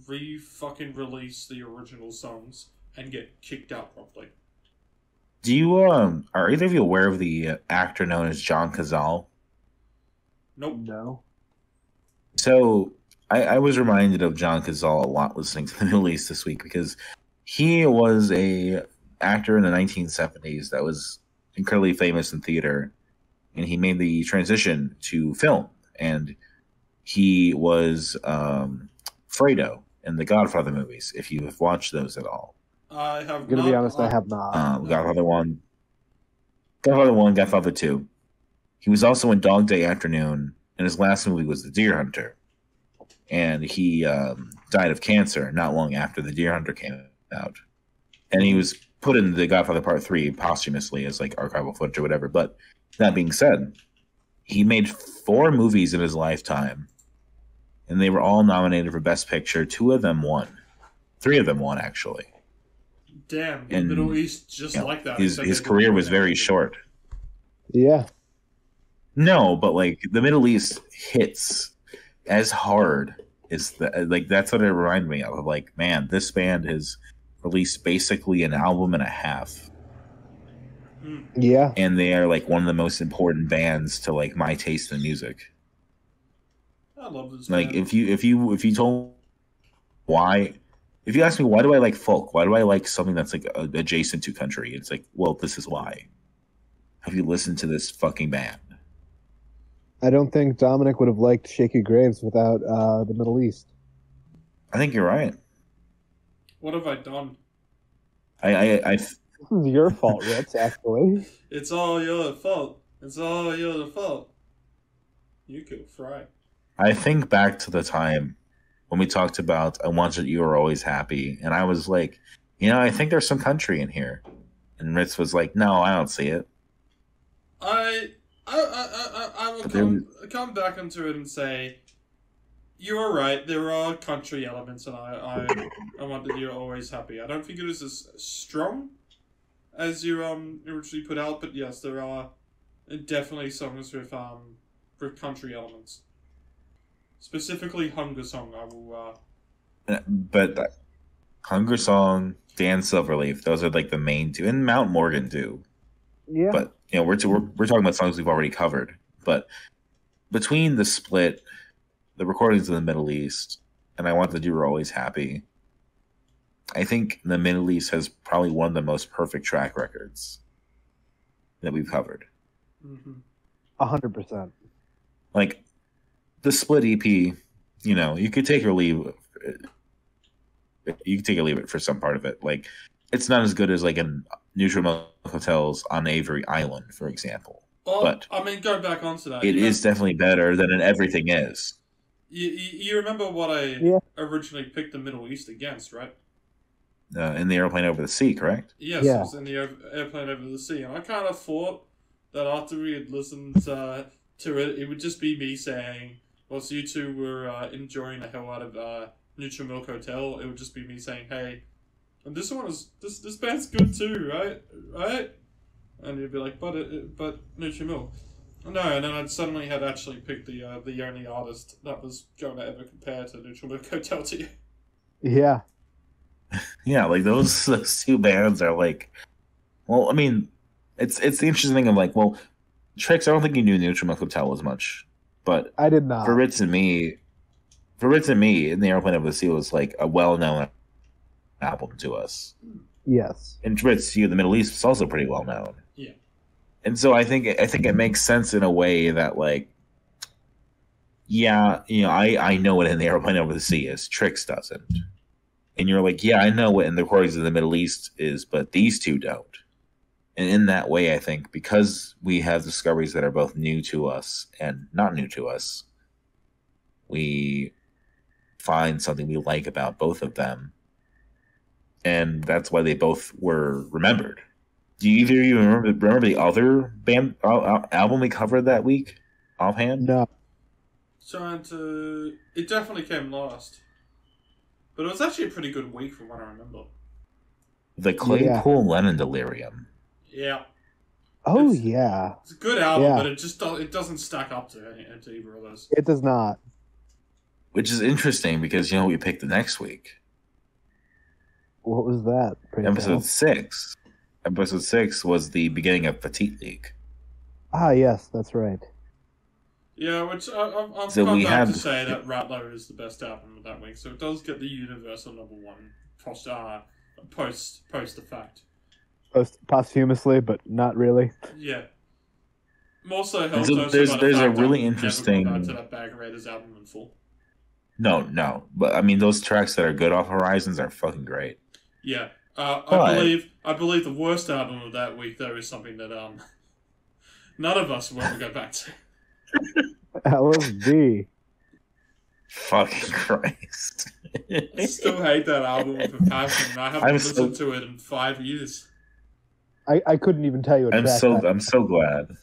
fucking release the original songs and get kicked out properly. do you are either of you aware of the actor known as John Cazale? Nope. No. So I was reminded of John Cazale a lot listening to the Middle East this week because he was a actor in the 1970s that was incredibly famous in theater, and he made the transition to film, and he was Fredo in the Godfather movies, if you have watched those at all. I have I'm gonna be honest, I have not. Godfather 1, Godfather 2. He was also in Dog Day Afternoon, and his last movie was The Deer Hunter. And he died of cancer not long after The Deer Hunter came out. And he was put in The Godfather Part III posthumously as like archival footage or whatever. But that being said, he made 4 movies in his lifetime, and they were all nominated for Best Picture. 2 of them won. 3 of them won, actually. Damn, the And, Middle East just like that. His career was very short. Yeah. No, but like the Middle East hits as hard as that's what it reminded me of. Like, man, this band has released basically an album and a half. Yeah. And they are like one of the most important bands to like my taste in music. I love this Like band. if you told why, if you ask me why do I like folk, why do I like something that's like adjacent to country, it's like, well, this is why. Have you listened to this fucking band? I don't think Dominic would have liked Shaky Graves without the Middle East. I think you're right. What have I done? I This is your fault, Ritz, actually. It's all your fault. It's all your fault. You could fry. I think back to the time when we talked about I wanted you were always happy, and I was like, I think there's some country in here, and Ritz was like, no, I don't see it. I will come back into it and say, you are right. There are country elements, and I wanted you always happy. I don't think it is as strong as you originally put out, but yes, there are definitely songs with country elements. Specifically, Hunger Song. I will. But Hunger Song, Dance Silverleaf, those are like the main two, and Mount Morgan too. Yeah. But we're talking about songs we've already covered. But between the split, the recordings in the Middle East, and I Want That You Were Always Happy, I think the Middle East has probably one of the most perfect track records that we've covered. 100%. Like the split EP, you could take or leave. You can take or leave it for some part of it. Like, it's not as good as like in Neutral Milk Hotels on Avery Island, for example. Well, but I mean, go back onto that. It is definitely better than an Everything Is. You remember what I originally picked the Middle East against, right? In the Airplane Over the Sea, correct? Yes, it was in the Airplane Over the Sea. And I kind of thought that after we had listened to it, it would just be me saying, whilst you two were enjoying the hell out of Neutral Milk Hotel, it would just be me saying, hey, and this band's good too, right? And you'd be like, but Neutral Milk. No, and then I'd suddenly had actually picked the only artist that was going to ever compare to Neutral Milk Hotel to you. Yeah. Yeah, like those two bands are like, well, I mean, it's the interesting thing of like, well, Trix, I don't think you knew Neutral Milk Hotel as much, but I did not. For Ritz and Me, In the Airplane Over the Sea was like a well-known album to us. Yes. And Ritz, the Middle East was also pretty well known. Yeah. And so I think it makes sense in a way that like, yeah, I know what In the Airplane Over the Sea is. Trix doesn't. And you're like, yeah, I know what In the Recordings of the Middle East is, but these two don't. And in that way, I think, because we have discoveries that are both new to us and not new to us, we find something we like about both of them. And that's why they both were remembered. Do either of you remember the other band album we covered that week offhand? No. It definitely came last. But it was actually a pretty good week from what I remember. The Claypool Lennon Delirium. Yeah. Oh, yeah. It's a good album, but it doesn't stack up to either of those. It does not. Which is interesting because we picked the next week. What was that? Episode 6. Episode 6 was the beginning of Petite League. Ah, yes, that's right. Yeah, which I'm proud to say that Rattler is the best album of that week, so it does get the universal number one post the fact. Posthumously, but not really. Yeah. More so, there's a really interesting. Never go back to that Bag of Raiders album in full. No, but I mean those tracks that are good off Horizons are fucking great. Yeah, I believe the worst album of that week though is something that none of us will ever go back to. LSD. Fucking Christ! I still hate that album with a passion. I haven't listened to it in 5 years. I couldn't even tell you. I'm so glad.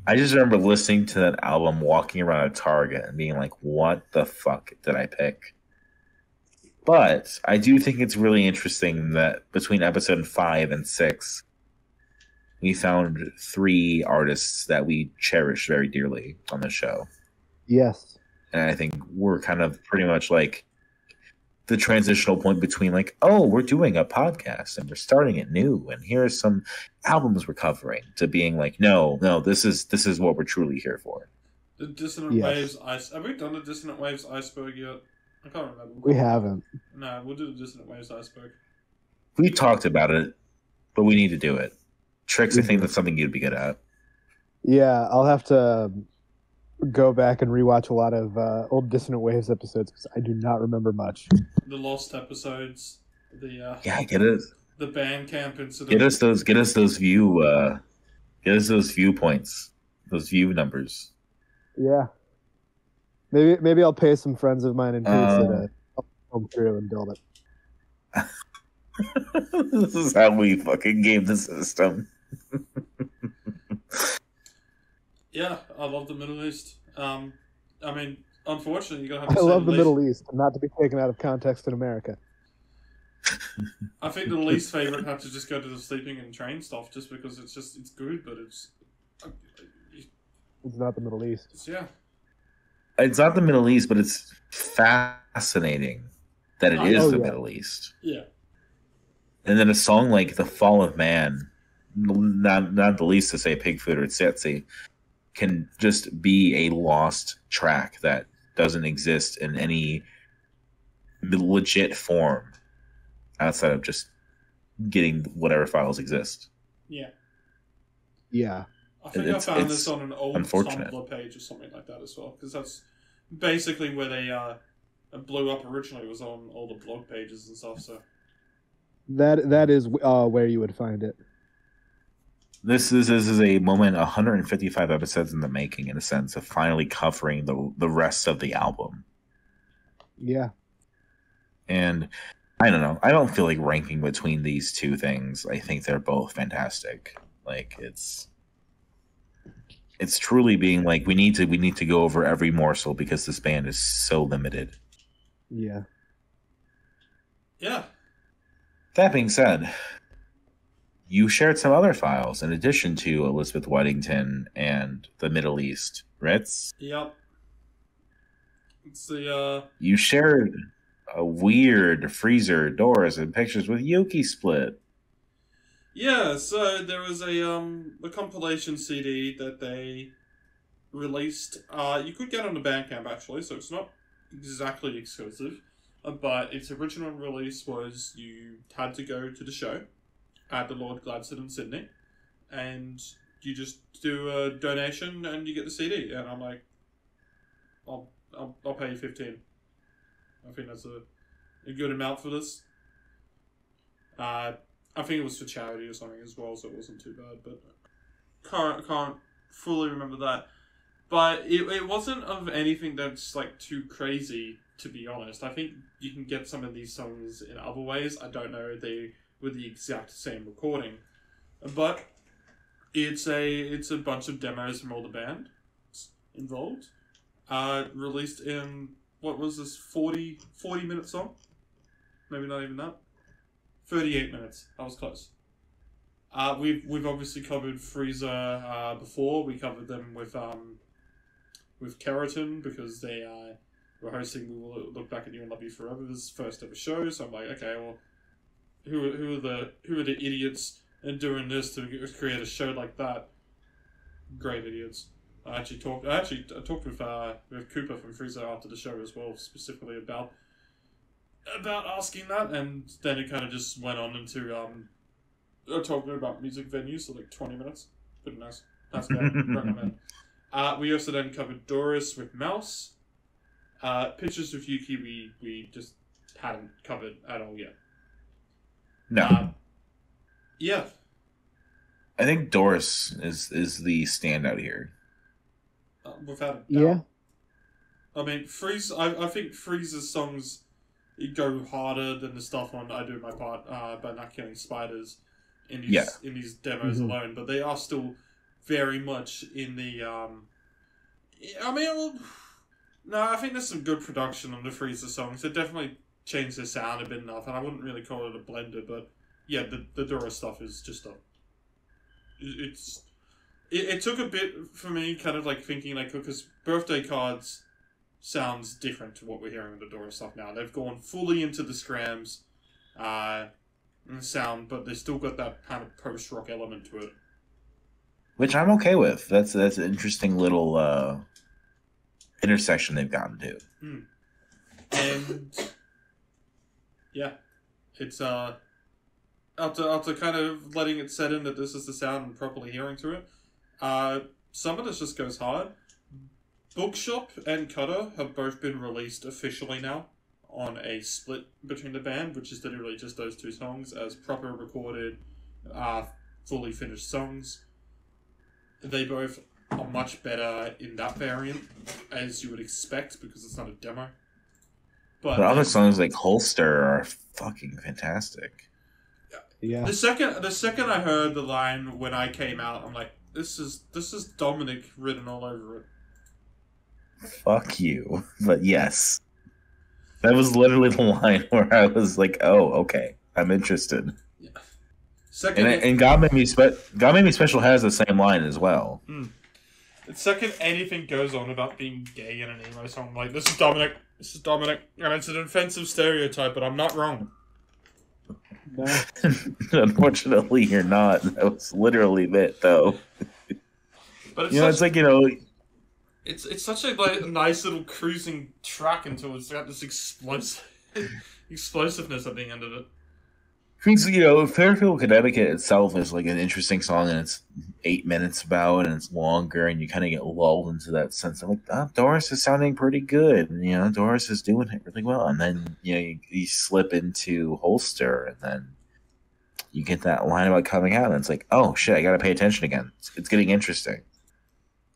I just remember listening to that album, walking around at Target, and being like, "What the fuck did I pick?" But I do think it's really interesting that between episode 5 and 6, we found 3 artists that we cherish very dearly on the show. Yes. And I think we're kind of pretty much like the transitional point between like, oh, we're doing a podcast and we're starting it new, and here's some albums we're covering, to being like, no, this is what we're truly here for. The Dissonant Waves have we done the Dissonant Waves Iceberg yet? I can't remember. We haven't. No, we'll do the Dissonant Waves Iceberg. We talked about it, but we need to do it. Trix, I think that's something you'd be good at. Yeah, I'll have to go back and rewatch a lot of old Dissonant Waves episodes because I do not remember much. The lost episodes, get it. The band camp incident. Get us those viewpoints, those view numbers. Yeah, maybe I'll pay some friends of mine in Greece to help come through and build it. This is how we fucking game the system. Yeah, I love the Middle East. I mean, unfortunately, you're gonna have to. I love the Middle East, not to be taken out of context in America. I think the least favorite have to just go to the sleeping and train stuff, just because it's good, but it's. It's not the Middle East. Yeah. It's not the Middle East, but it's fascinating that it is the Middle East. Yeah. And then a song like "The Fall of Man," not the least to say "Pig Food" or "Tsetse," can just be a lost track that doesn't exist in any legit form outside of just getting whatever files exist. Yeah. Yeah. I think I found this on an old Tumblr page or something like that as well, because that's basically where they blew up originally, was on all the blog pages and stuff. So that is where you would find it. This is a moment, 155 episodes in the making, in a sense, of finally covering the rest of the album. Yeah. And I don't know. I don't feel like ranking between these two things. I think they're both fantastic. Like it's truly being like we need to go over every morsel because this band is so limited. Yeah. Yeah. That being said, you shared some other files in addition to Elizabeth Whitington and the Middle East, Ritz. Yep. It's the You shared a weird freezer, doors, and pictures with Yuki split. Yeah, so there was a compilation CD that they released. You could get on the Bandcamp actually, so it's not exactly exclusive. But its original release was you had to go to the show at the Lord Gladstone in Sydney, and you just do a donation and you get the CD. And I'm like, I'll pay you 15. I think that's a good amount for this. I think it was for charity or something as well, so it wasn't too bad. But can't fully remember that. But it wasn't of anything that's like too crazy, to be honest. I think you can get some of these songs in other ways. I don't know if they were the exact same recording, but it's a bunch of demos from all the band involved. Released in, what was this, 40 minute song? Maybe not even that. 38 minutes. I was close. We've obviously covered Freezer before. We covered them with Keratin because they were hosting We Will Look Back at You and Love You Forever's first ever show. So I'm like, okay, well, who are the idiots in doing this to create a show like that? Great idiots. I actually talked with Cooper from Freezer after the show as well, specifically about asking that, and then it kind of just went on into talking about music venues for like 20 minutes. Pretty nice. Nice guy. Recommend. We also then covered Doris with Mouse. Pictures with Yuki we just hadn't covered at all yet. No. Yeah. I think Doris is the standout here. Without a doubt. Yeah. I mean, I think Freeze's songs go harder than the stuff on I Do My Part by Not Killing Spiders in these demos alone, but they are still very much in the I think there's some good production on the Freezer songs. They definitely changed their sound a bit enough, and I wouldn't really call it a blender, but yeah, the Doris stuff is just it took a bit for me, kind of like thinking like, because Birthday Cards sounds different to what we're hearing with the Doris stuff now. They've gone fully into the scrams sound, but they've still got that kind of post-rock element to it. Which I'm okay with. That's an interesting little intersection they've gotten to. And yeah, it's after kind of letting it set in that this is the sound and properly hearing through it, some of this just goes hard. Bookshop and Cutter have both been released officially now on a split between the band, which is literally just those two songs as proper recorded, fully finished songs. They both are much better in that variant, as you would expect, because it's not a demo. But other songs like Holster are fucking fantastic. Yeah. The second I heard the line when I came out, I'm like, this is Dominic written all over it. Fuck you. But yes. That was literally the line where I was like, oh, okay. I'm interested. Yeah. Second, and God Made Me Special has the same line as well. Second, anything goes on about being gay in an emo song, like, this is Dominic, and it's an offensive stereotype, but I'm not wrong. No. Unfortunately, you're not. That was literally it, though. But it's it's like, it's such a nice little cruising track until it's got this explosiveness at the end of it. Fairfield, Connecticut itself is like an interesting song, and it's 8 minutes about, and it's longer, and you kind of get lulled into that sense of like, oh, Doris is sounding pretty good, and, Doris is doing it really well, and then you slip into Holster, and then you get that line about coming out, and it's like, oh shit, I gotta pay attention again. It's getting interesting.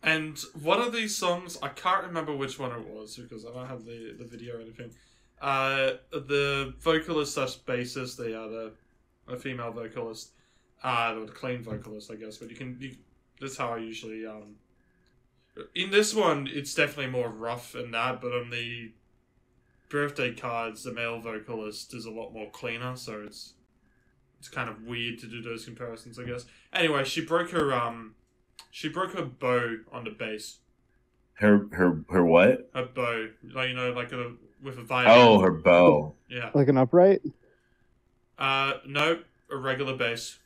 And one of these songs, I can't remember which one it was because I don't have the video or anything. The vocalist / bassist, a female vocalist, or the clean vocalist, I guess. But that's how I usually in this one, it's definitely more rough and that. But on the birthday cards, the male vocalist is a lot more cleaner. So it's kind of weird to do those comparisons, I guess. Anyway, she broke her bow on the bass. Her what? Her bow, with a violin. Oh, her bow. Yeah. Like an upright? No, a regular bass.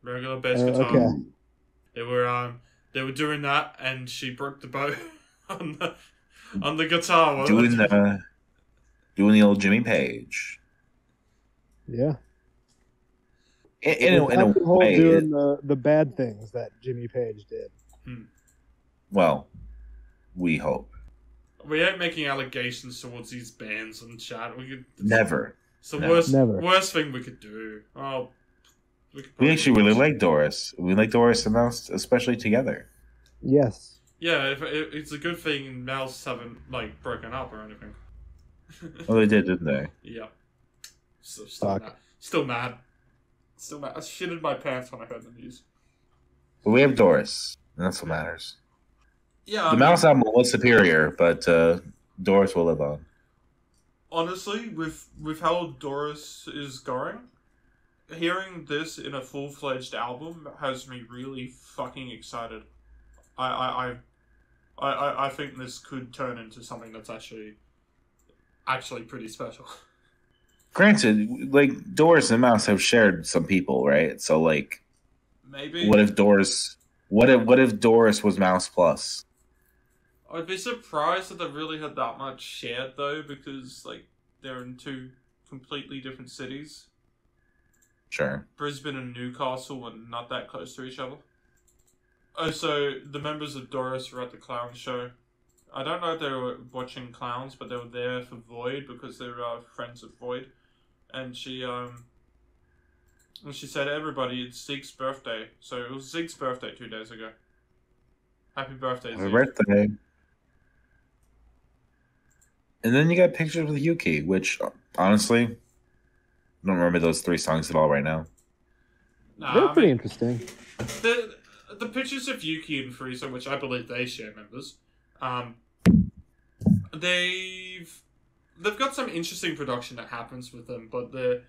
Regular bass guitar. Okay. They were doing that, and she broke the bow on the guitar. Doing the old Jimmy Page. Yeah. In a way, doing the bad things that Jimmy Page did. Well, we hope. We ain't making allegations towards these bands and chat. Never. It's the worst thing we could do. We actually really like Doris. We like Doris and Mouse, especially together. Yes. Yeah, it's a good thing Mouse haven't broken up or anything. Oh, they did, didn't they? Yeah. So still mad. I shitted my pants when I heard the news. But we have Doris, and that's what matters. Yeah, the Mouse album was superior, but Doris will live on. Honestly, with how Doris is going, hearing this in a full-fledged album has me really fucking excited. I think this could turn into something that's actually pretty special. Granted, Doris and Mouse have shared some people, right? So maybe what if Doris was Mouse plus? I'd be surprised if they really had that much shared though, because they're in two completely different cities. Sure. Brisbane and Newcastle are not that close to each other. Oh, so the members of Doris were at the clown show. I don't know if they were watching clowns, but they were there for Void because they were friends of Void. And she said, everybody, it's Zeke's birthday. So it was Zeke's birthday 2 days ago. Happy birthday, Zeke. Happy birthday. And then you got pictures with Yuki, which, honestly, I don't remember those 3 songs at all right now. They're pretty interesting. The pictures of Yuki and Frieza, which I believe they share members, they've got some interesting production that happens with them, but the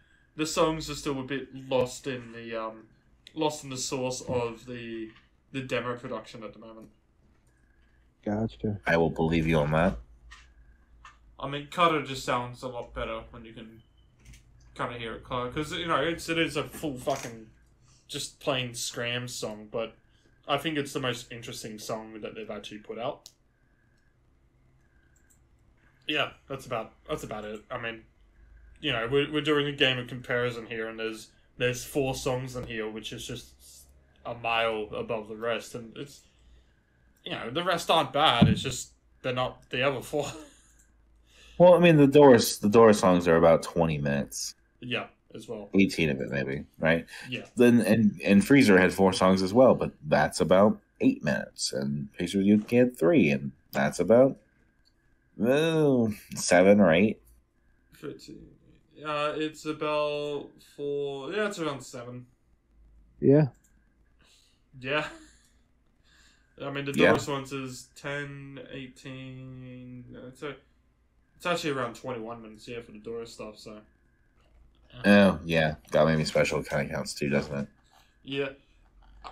songs are still a bit lost in the source of the demo production at the moment. Gotcha. I will believe you on that. I mean, Cutter just sounds a lot better when you can kind of hear it clear, because it is a full fucking just plain scram song, but I think it's the most interesting song that they've actually put out. Yeah, that's about it. I mean, we're doing a game of comparison here, and there's 4 songs in here, which is just a mile above the rest, and it's the rest aren't bad. It's just they're not the other 4. Well, I mean, the Doris songs are about 20 minutes. Yeah, as well. 18 of it, maybe, right? Yeah. Then and Freezer had 4 songs as well, but that's about 8 minutes, and Picture of You had 3, and that's about 7 or 8. 13. It's about 4. Yeah, it's around 7. Yeah. Yeah. I mean, the Doris ones is 10, 18. It's actually around 21 minutes, for the Doris stuff, so. Oh, yeah. God Made Me Special kind of counts too, doesn't it? Yeah.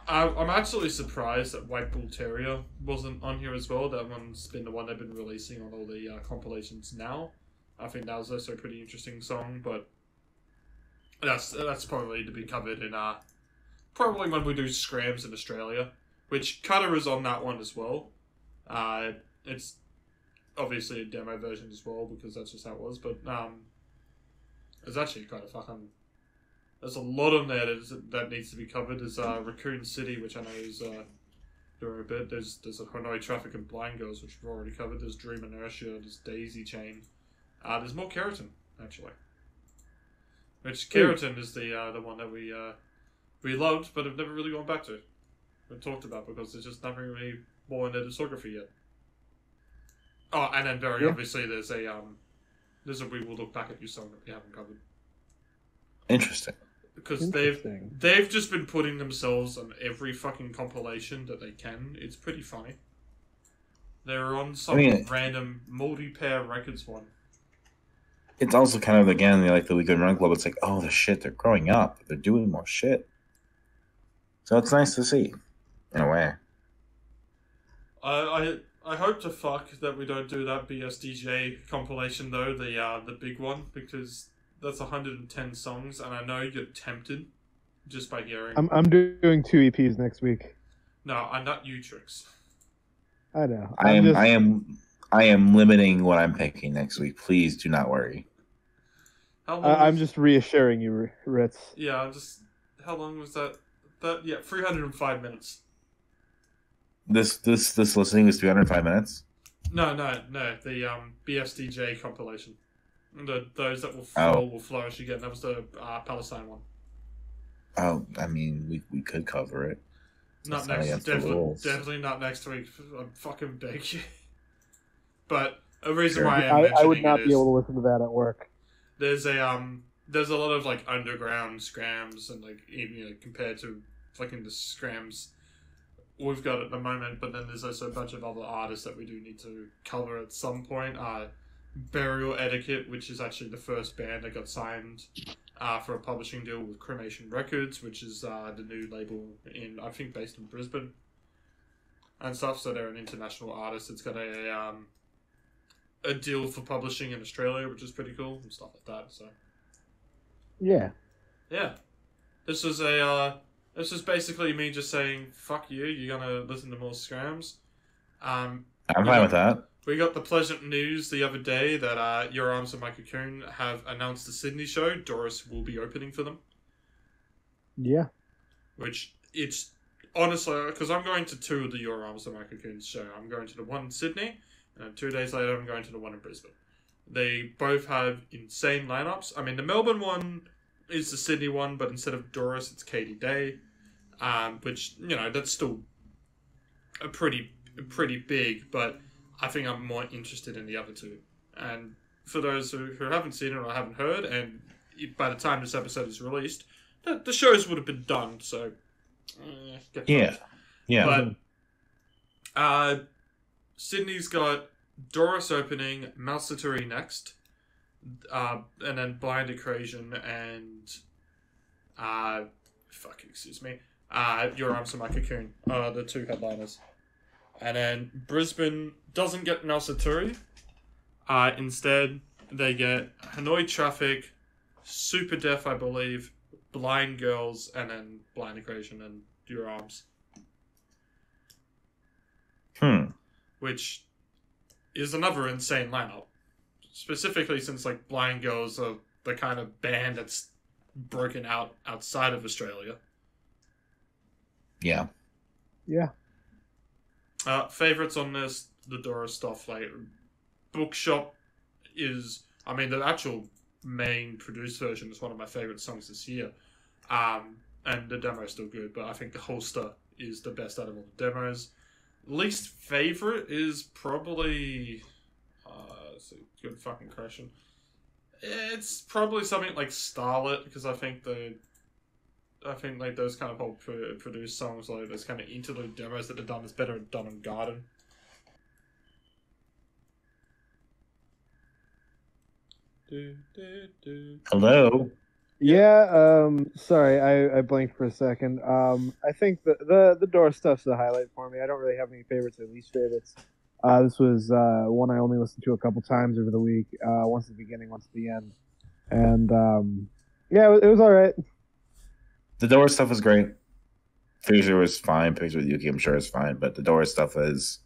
I'm actually surprised that White Bull Terrier wasn't on here as well. That one's been the one they've been releasing on all the compilations now. I think that was also a pretty interesting song, but that's probably to be covered in probably when we do Scrams in Australia, which Cutter is on that one as well. It's obviously a demo version as well because that's just how it was, but it's actually kind of fucking. There's a lot on there that needs to be covered. There's Raccoon City, which I know is doing a bit. There's a Hanoi Traffic and Blind Girls, which we've already covered. There's Dream Inertia. There's Daisy Chain. There's more Keratin, actually. Which Keratin is the one that we loved, but have never really gone back to. We've talked about because there's just nothing really more in their discography yet. Oh, and then very obviously there's a We Will Look Back at You song that we haven't covered. Interesting. Because they've just been putting themselves on every fucking compilation that they can. It's pretty funny. They're on some random multi-pair records one. It's also kind of, again, like the Weekend Run Club, it's like, oh, the shit, they're growing up. They're doing more shit. So it's nice to see, in a way. I hope to fuck that we don't do that BSDJ compilation, though, the big one, because that's 110 songs, and I know you're tempted just by hearing. I'm doing 2 EPs next week. No, I'm not you, Trix. I know. I am limiting what I'm picking next week. Please do not worry. I'm just reassuring you, Ritz. Yeah, how long was that? 305 minutes. This listening was 305 minutes? No. The BSDJ compilation. Those that will fall will flourish again. That was the Palestine one. Oh, I mean, we could cover it. Not next. Definitely not next week. I'm fucking beg you. But a reason why I would not be able to listen to that at work. There's a lot of like underground scrams and like even compared to fucking the scrams we've got at the moment. But then there's also a bunch of other artists that we do need to cover at some point. Burial Etiquette, which is actually the first band that got signed for a publishing deal with Cremation Records, which is the new label I think based in Brisbane and stuff. So they're an international artist. It's got a deal for publishing in Australia, which is pretty cool and stuff like that. So yeah, this is basically me just saying fuck you. You're gonna listen to more scrams. I'm fine with that. We got the pleasant news the other day that Your Arms Are My Cocoon have announced the Sydney show. Doris will be opening for them. Yeah. Which, it's honestly, because I'm going to 2 of the Your Arms Are My Cocoon show. I'm going to the one in Sydney, and then 2 days later I'm going to the one in Brisbane. They both have insane lineups. I mean, the Melbourne one is the Sydney one, but instead of Doris, it's Katie Day. Which, that's still a pretty big, but I think I'm more interested in the other 2. And for those who haven't seen it or haven't heard, and by the time this episode is released, the shows would have been done, so... Yeah. But Sydney's got Doris opening, Malsatory next, and then Blind Equation and... Your Arms Are My Cocoon are the 2 headliners. And then Brisbane doesn't get Malsatory. Instead, they get Hanoi Traffic, Super Deaf, I believe, Blind Girls, and then Blind Equation and Your Arms. Which is another insane lineup. Specifically since like Blind Girls are the kind of band that's broken out outside of Australia. Yeah. Favorites on this, the Doris stuff, like Bookshop is, I mean, the actual main produced version is one of my favorite songs this year. And the demo is still good, but I think the Holster is the best out of all the demos. Least favorite is probably, it's a good fucking question. It's probably something like Starlet, because I think like those kind of whole produced songs, like those kind of interlude demos that are done is better done in Garden. Hello. Yeah, sorry, I blanked for a second. I think the door stuff's the highlight for me. I don't really have any favorites or least favorites. This was one I only listened to a couple times over the week. Once at the beginning, once at the end, and yeah, it was all right. The Doris stuff is great. Picture was fine. Picture with Yuki, I'm sure, is fine. But the Doris stuff is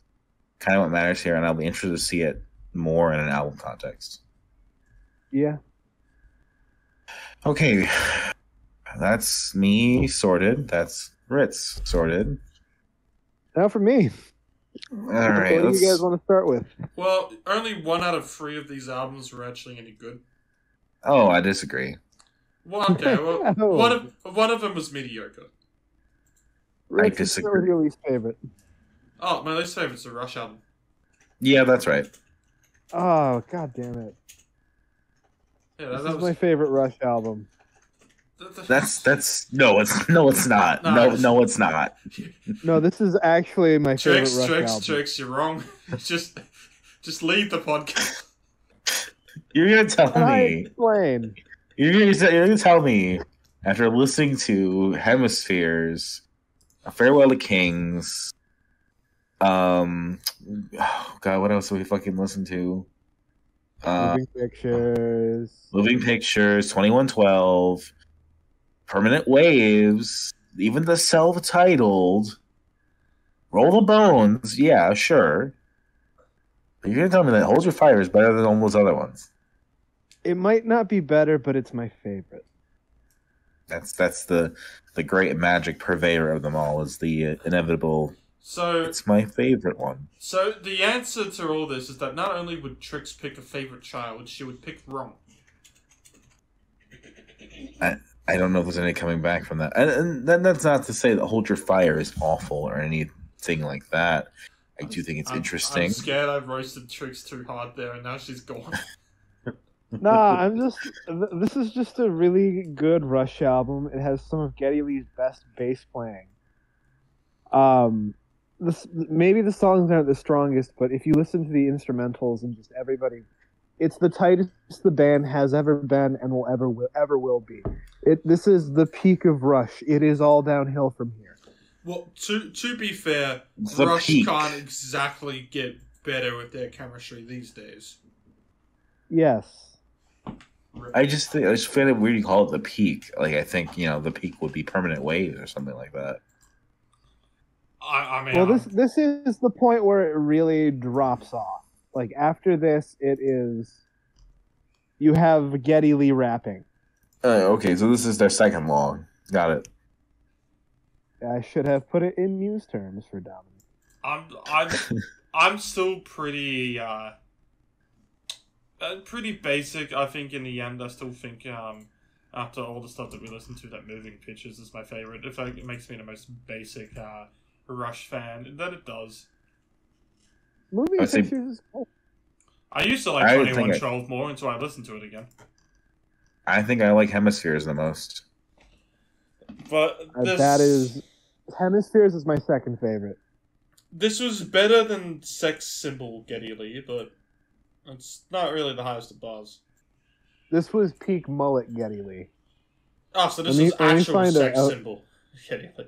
kind of what matters here, and I'll be interested to see it more in an album context. Yeah. Okay, that's me sorted. That's Ritz sorted. Now for me. All right, What do you guys want to start with? Well, only 1 out of 3 of these albums were actually any good. Oh, I disagree. Well, okay. Well, No. one of them was mediocre. Ritz, disagree. What was your least favorite? Oh, my least favorite's the Rush album. Yeah, that's right. Oh, god damn it. Yeah, This that is was my favorite Rush album. That's no, it's not. No, it's not. No, this is actually my favorite Rush album. Trix, you're wrong. just leave the podcast. You're gonna tell I me. explain. You're gonna tell me after listening to Hemispheres, A Farewell to Kings. Oh God, what else did we fucking listen to? Moving Pictures. Moving Pictures, 2112, Permanent Waves, even the self-titled, Roll the Bones. Yeah, sure. But you're gonna tell me that Hold Your Fire is better than all those other ones. It might not be better, but it's my favorite. That's the great magic purveyor of them all, is the inevitable. So It's my favorite one. So the answer to all this is that not only would Trix pick a favorite child, she would pick wrong. I don't know if there's any coming back from that. And then that's not to say that Hold Your Fire is awful or anything like that. I do think it's interesting. I'm scared I've roasted Trix too hard there, and now she's gone. Nah, this is just a really good Rush album. It has some of Geddy Lee's best bass playing. Maybe the songs aren't the strongest, but if you listen to the instrumentals and just everybody, it's the tightest the band has ever been and will ever will be. This is the peak of Rush. It is all downhill from here. Well, to be fair, The Rush peak. can't exactly get better with their chemistry these days. Yes. I just find it weird you call it the peak. Like, I think, the peak would be Permanent Waves or something like that. I mean, Well, this is the point where it really drops off. Like, after this, it is... You have Geddy Lee rapping. Okay, so this is their second long. Got it. I should have put it in news terms for Dominic. I'm still pretty basic. I think in the end, I still think after all the stuff that we listened to, that Moving Pictures is my favorite. In fact, it makes me the most basic Rush fan, and then it does. Moving Pictures is cool. I used to like 2112 more until I listened to it again. I think I like Hemispheres the most. But That is... Hemispheres is my second favorite. This was better than Sex Symbol Geddy Lee, but it's not really the highest of bars. This was peak mullet Geddy Lee. Oh, so this is actual Sex Symbol Geddy Lee.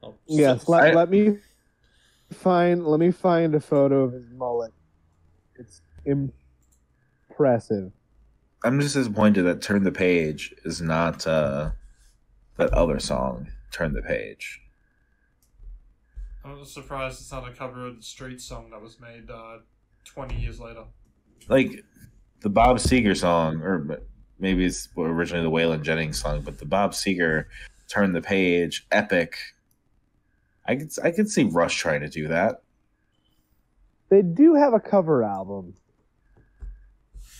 Oh, yes, let me find a photo of his mullet. It's impressive. I'm just disappointed that Turn the Page is not that other song, Turn the Page. I'm surprised it's not a cover of the Street song that was made 20 years later. Like, the Bob Seger song, or maybe it's originally the Waylon Jennings song, but the Bob Seger Turn the Page, epic. I could see Rush trying to do that. They do have a cover album.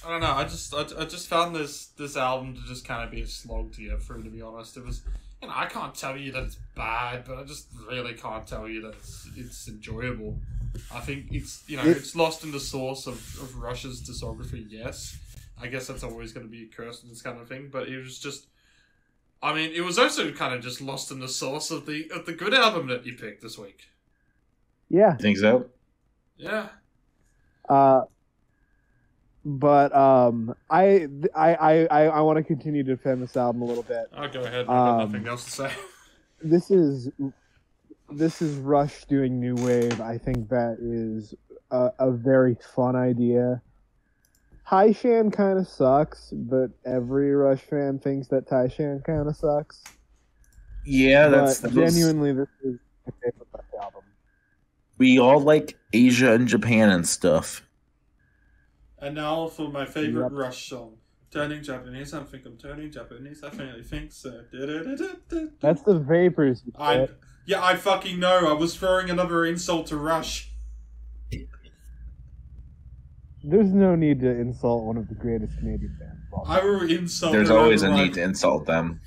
I don't know. I just found this album to just kind of be a slog to get through. To be honest, it was. I can't tell you that it's bad, but I just really can't tell you that it's enjoyable. I think it's lost in the source of Rush's discography. Yes, I guess that's always going to be a curse in this kind of thing. But it was just. I mean, it was also kind of just lost in the source of the good album that you picked this week. Yeah. You think so? Yeah. But I want to continue to defend this album a little bit. I'll go ahead. I've got nothing else to say. This is Rush doing new wave. I think that is a very fun idea. Taishan kind of sucks, but every Rush fan thinks that Taishan kind of sucks. Yeah, but genuinely, this is my favorite Rush album. We all like Asia and Japan and stuff. And now for my favorite Rush song. Turning Japanese, I think I'm turning Japanese, I finally think so. That's the Vapors. I fucking know. I was throwing another insult to Rush. There's no need to insult one of the greatest Canadian bands. I will insult. There's always a need to insult them.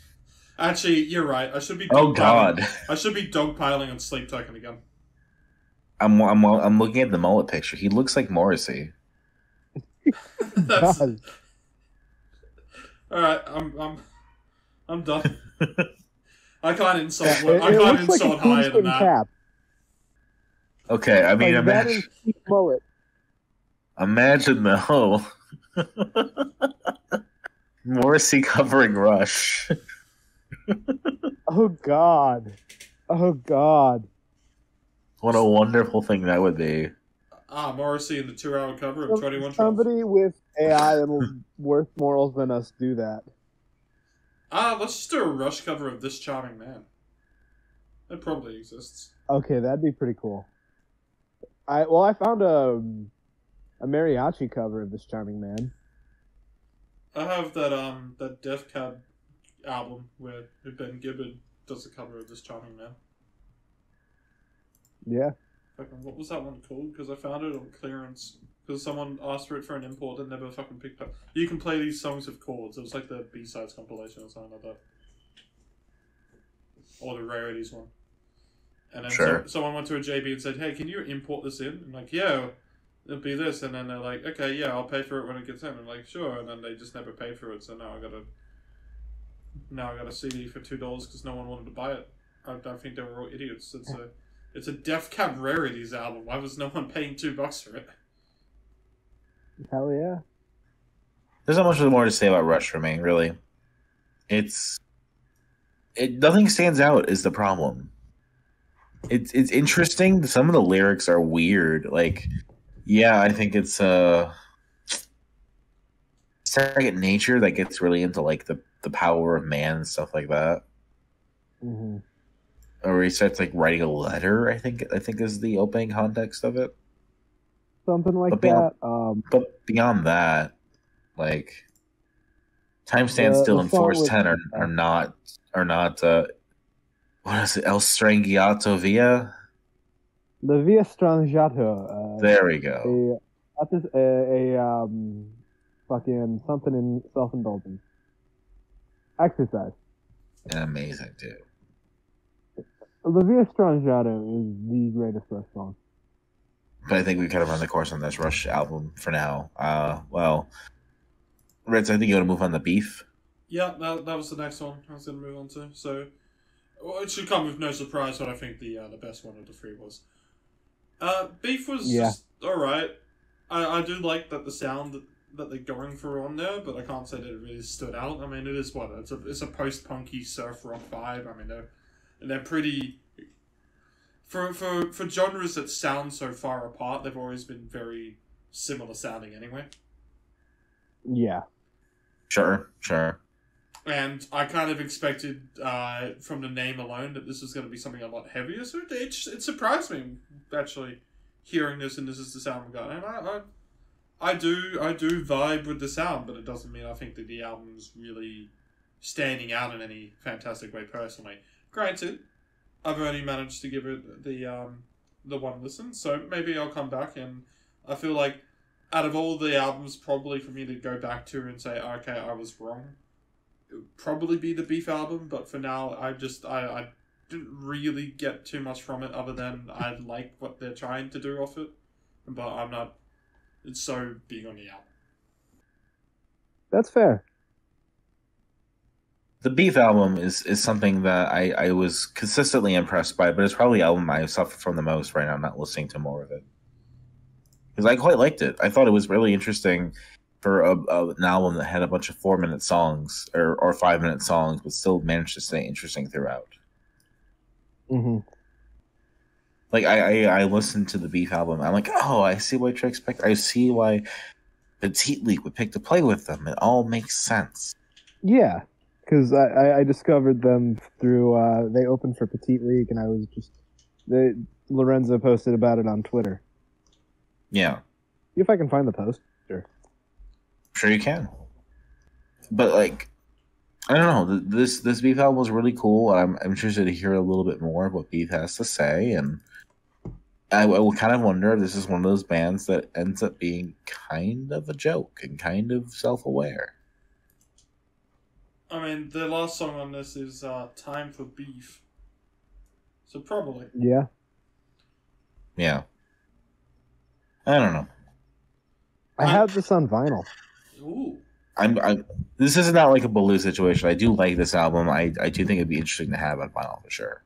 Actually, you're right. I should be. Oh God! I should be dogpiling on Sleep Token again. I'm looking at the mullet picture. He looks like Morrissey. That's... All right, I'm done. I can't insult. I can't insult like higher than that. Cap. Okay, I mean, like imagine though, Morrissey covering Rush. Oh God! Oh God! What a wonderful thing that would be. Morrissey in the 2-hour cover of 21 Somebody with AI and worse morals than us do that. Let's just do a Rush cover of This Charming Man. It probably exists. Okay, that'd be pretty cool. I found a mariachi cover of This Charming Man. I have that Def Cab album where Ben Gibbard does a cover of This Charming Man. Yeah. What was that one called? Because I found it on clearance. Because someone asked for it for an import and never fucking picked up. You can play these songs with chords. It was like the B-sides compilation or something like that. Or the rarities one. And then someone went to a JB and said, "Hey, can you import this in?" I'm like, "Yeah, it'll be this." And then they're like, "Okay, yeah, I'll pay for it when it gets in." I'm like, "Sure." And then they just never paid for it. So now I got a CD for $2 because no one wanted to buy it. I think they were all idiots. It's a Def Cab Rarities album. Why was no one paying $2 for it? Hell yeah. There's not much more to say about Rush for me, really. Nothing stands out is the problem. It's interesting. Some of the lyrics are weird. Like, yeah, I think it's second nature that gets really into like the power of man and stuff like that. Mm-hmm. Or he starts like writing a letter. I think is the opening context of it. Something like that. But beyond that, like Time Stands Still and Force 10 are not. What is it? El Strangiato Via? The Via Strangiato. There we go. That is fucking something in self-indulgence. Exercise. And amazing too. The Via Strangiato is the greatest Rush song. But I think we kind of run the course on this Rush album for now. Well, Ritz, I think you want to move on to Beeef. Yeah, that was the next one I was going to move on to. So, it should come with no surprise what I think the best one of the three was. Beeef was just alright. I do like that the sound that they're going for on there, but I can't say that it really stood out. I mean, it is what it's a post-punky surf rock vibe. I mean, they're pretty for genres that sound so far apart. They've always been very similar sounding anyway. Yeah. Sure. And I kind of expected from the name alone that this was going to be something a lot heavier. So it surprised me actually hearing this, and this is the sound we got. And I do vibe with the sound, but it doesn't mean I think that the album's really standing out in any fantastic way personally. Granted, I've only managed to give it the one listen, so maybe I'll come back, and I feel like out of all the albums probably for me to go back to and say, okay, I was wrong, it would probably be the Beeef album, but for now I didn't really get too much from it other than I like what they're trying to do off it, but I'm not so big on the album. That's fair. The Beeef album is something that I was consistently impressed by, but it's probably the album I suffer from the most right now, not listening to more of it. Because I quite liked it. I thought it was really interesting. for an album that had a bunch of 4-minute songs or 5-minute songs, but still managed to stay interesting throughout. Mm-hmm. Like I listened to the Beeef album. I'm like, oh, I see why Trix picked. I see why Petite League would pick to play with them. It all makes sense. Yeah, because I discovered them through they opened for Petite League, and I was just Lorenzo posted about it on Twitter. Yeah, See if I can find the post. Sure. Sure you can. But like, I don't know. This Beeef album was really cool. I'm interested to hear a little bit more of what Beeef has to say, and I will kind of wonder if this is one of those bands that ends up being kind of a joke and kind of self-aware. I mean, the last song on this is Time for Beef. So probably. Yeah. Yeah. I don't know. I have this on vinyl. Ooh. This is not like a Baloo situation. I do like this album. I do think it'd be interesting to have on vinyl for sure.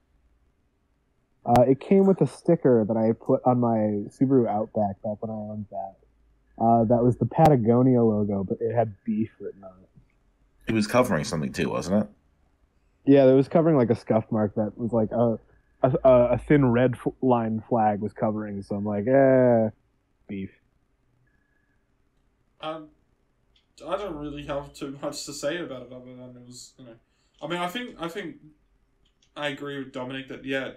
It came with a sticker that I put on my Subaru Outback back when I owned that. That was the Patagonia logo, but it had Beef written on it. It was covering something too, wasn't it? Yeah, it was covering like a scuff mark that was like a thin red line flag was covering. So I'm like, Beef. I don't really have too much to say about it other than it was, you know. I mean, I think I agree with Dominic that, yeah,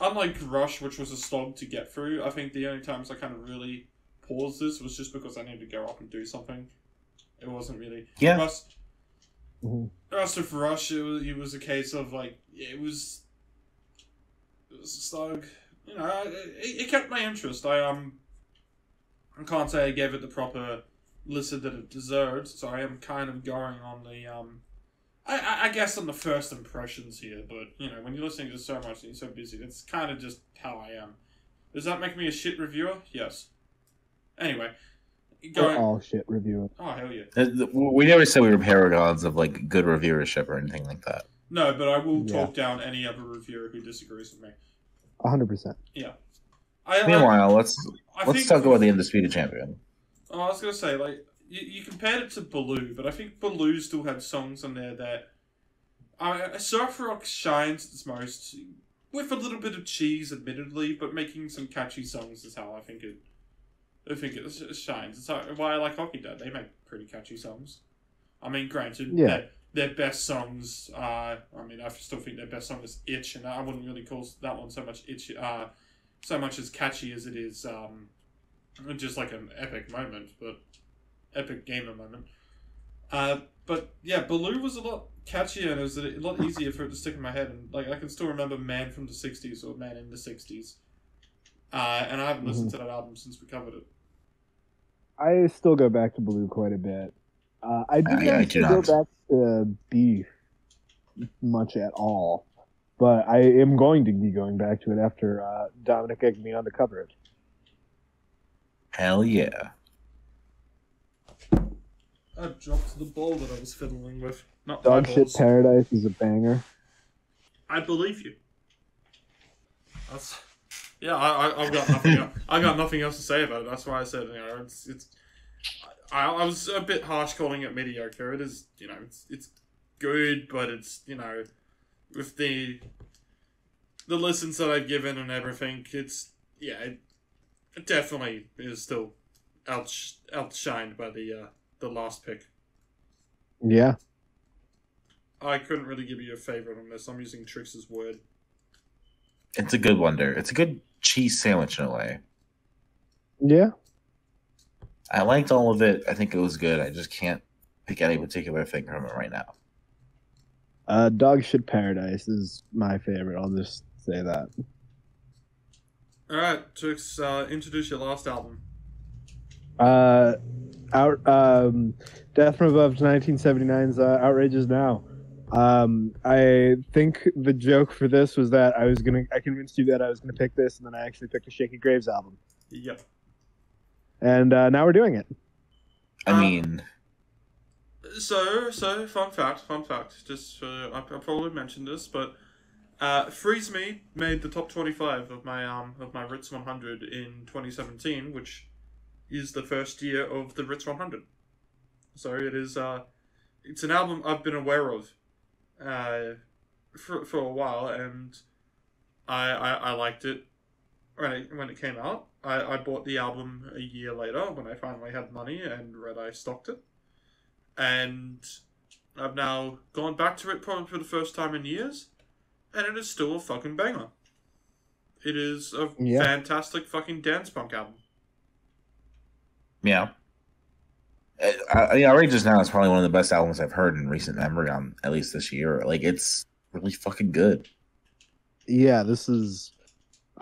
unlike Rush, which was a slog to get through, I think the only times I kind of really paused this was just because I needed to go up and do something. It wasn't really... Yeah. Rest of Rush, it was a case of, like, it was a slog. You know, it kept my interest. I can't say I gave it the proper listen that it deserved, so I am kind of going on the, I guess on the first impressions here, but, you know, when you're listening to so much and you're so busy, that's kind of just how I am. Does that make me a shit reviewer? Yes. Anyway. We're all shit reviewers. Oh, hell yeah. We never said we were paragons of, like, good reviewership or anything like that. No, but I will talk down any other reviewer who disagrees with me. 100%. Yeah. Meanwhile, let's talk about the Undisputed Champion. Oh, I was going to say, like, you compared it to Baloo, but I think Baloo still had songs on there that... surf rock shines its most, with a little bit of cheese, admittedly, but making some catchy songs is how I think it shines. It's why I like Hockey Dad. They make pretty catchy songs. I mean, granted, their best songs, I still think their best song is Itch, and I wouldn't really call that one so much Itch, so much as catchy as it is, just like an epic moment, but epic gamer moment. But yeah, Baloo was a lot catchier, and it was a lot easier for it to stick in my head, and like I can still remember Man from the 60s or Man in the 60s. And I haven't listened to that album since we covered it. I still go back to Baloo quite a bit. I do not go back to Beef much at all, but I am going to be going back to it after Dominic egged me on to cover it. Hell yeah. I dropped the ball that I was fiddling with. Not Dog Shit Paradise is a banger. I believe you. Yeah, I've got nothing else. I got nothing else to say about it. That's why I said, you know, it's. I was a bit harsh calling it mediocre. It is, you know, it's good, but it's, you know, with the listens that I've given and everything, it's it definitely is still outshined by the last pick. Yeah. I couldn't really give you a favorite on this. I'm using Trix's word. It's a good wonder. It's a good cheese sandwich in a way. Yeah. I liked all of it. I think it was good. I just can't pick any particular thing from it right now. Dog Shit Paradise is my favorite. I'll just say that. Alright, Trix, introduce your last album. Death from Above 1979's Outrage is Now. I think the joke for this was that I convinced you that I was gonna pick this, and then I actually picked a Shaky Graves album. Yep. And now we're doing it. I mean, so fun fact. Just I probably mentioned this, but Freeze Me made the top 25 of my Ritz 100 in 2017, which is the first year of the Ritz 100. So it is. It's an album I've been aware of for a while, and I liked it when it came out. I bought the album a year later when I finally had money, and Red Eye stocked it. And I've now gone back to it probably for the first time in years, and it is still a fucking banger. It is a fantastic fucking dance punk album. Yeah. Outrage Just Now is probably one of the best albums I've heard in recent memory, at least this year. Like, it's really fucking good. Yeah, this is...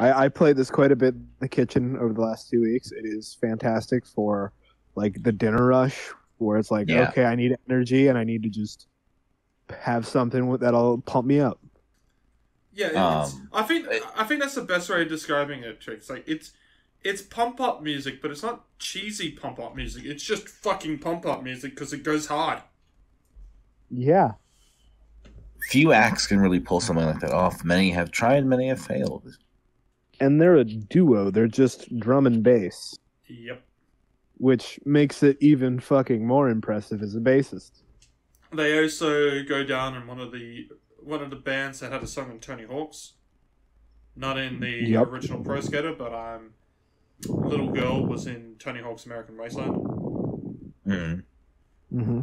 I played this quite a bit in the kitchen over the last 2 weeks. It is fantastic for, like, the dinner rush, where it's like, okay, I need energy, and I need to just have something that'll pump me up. Yeah, I think that's the best way of describing it, Trix. Like, it's pump up music, but it's not cheesy pump up music. It's just fucking pump up music because it goes hard. Yeah. Few acts can really pull something like that off. Many have tried, many have failed. And they're a duo. They're just drum and bass. Yep. Which makes it even fucking more impressive as a bassist. They also go down in one of the bands that had a song on Tony Hawk's. Not in the original Pro Skater, but Little Girl was in Tony Hawk's American Wasteland. Mm-hmm.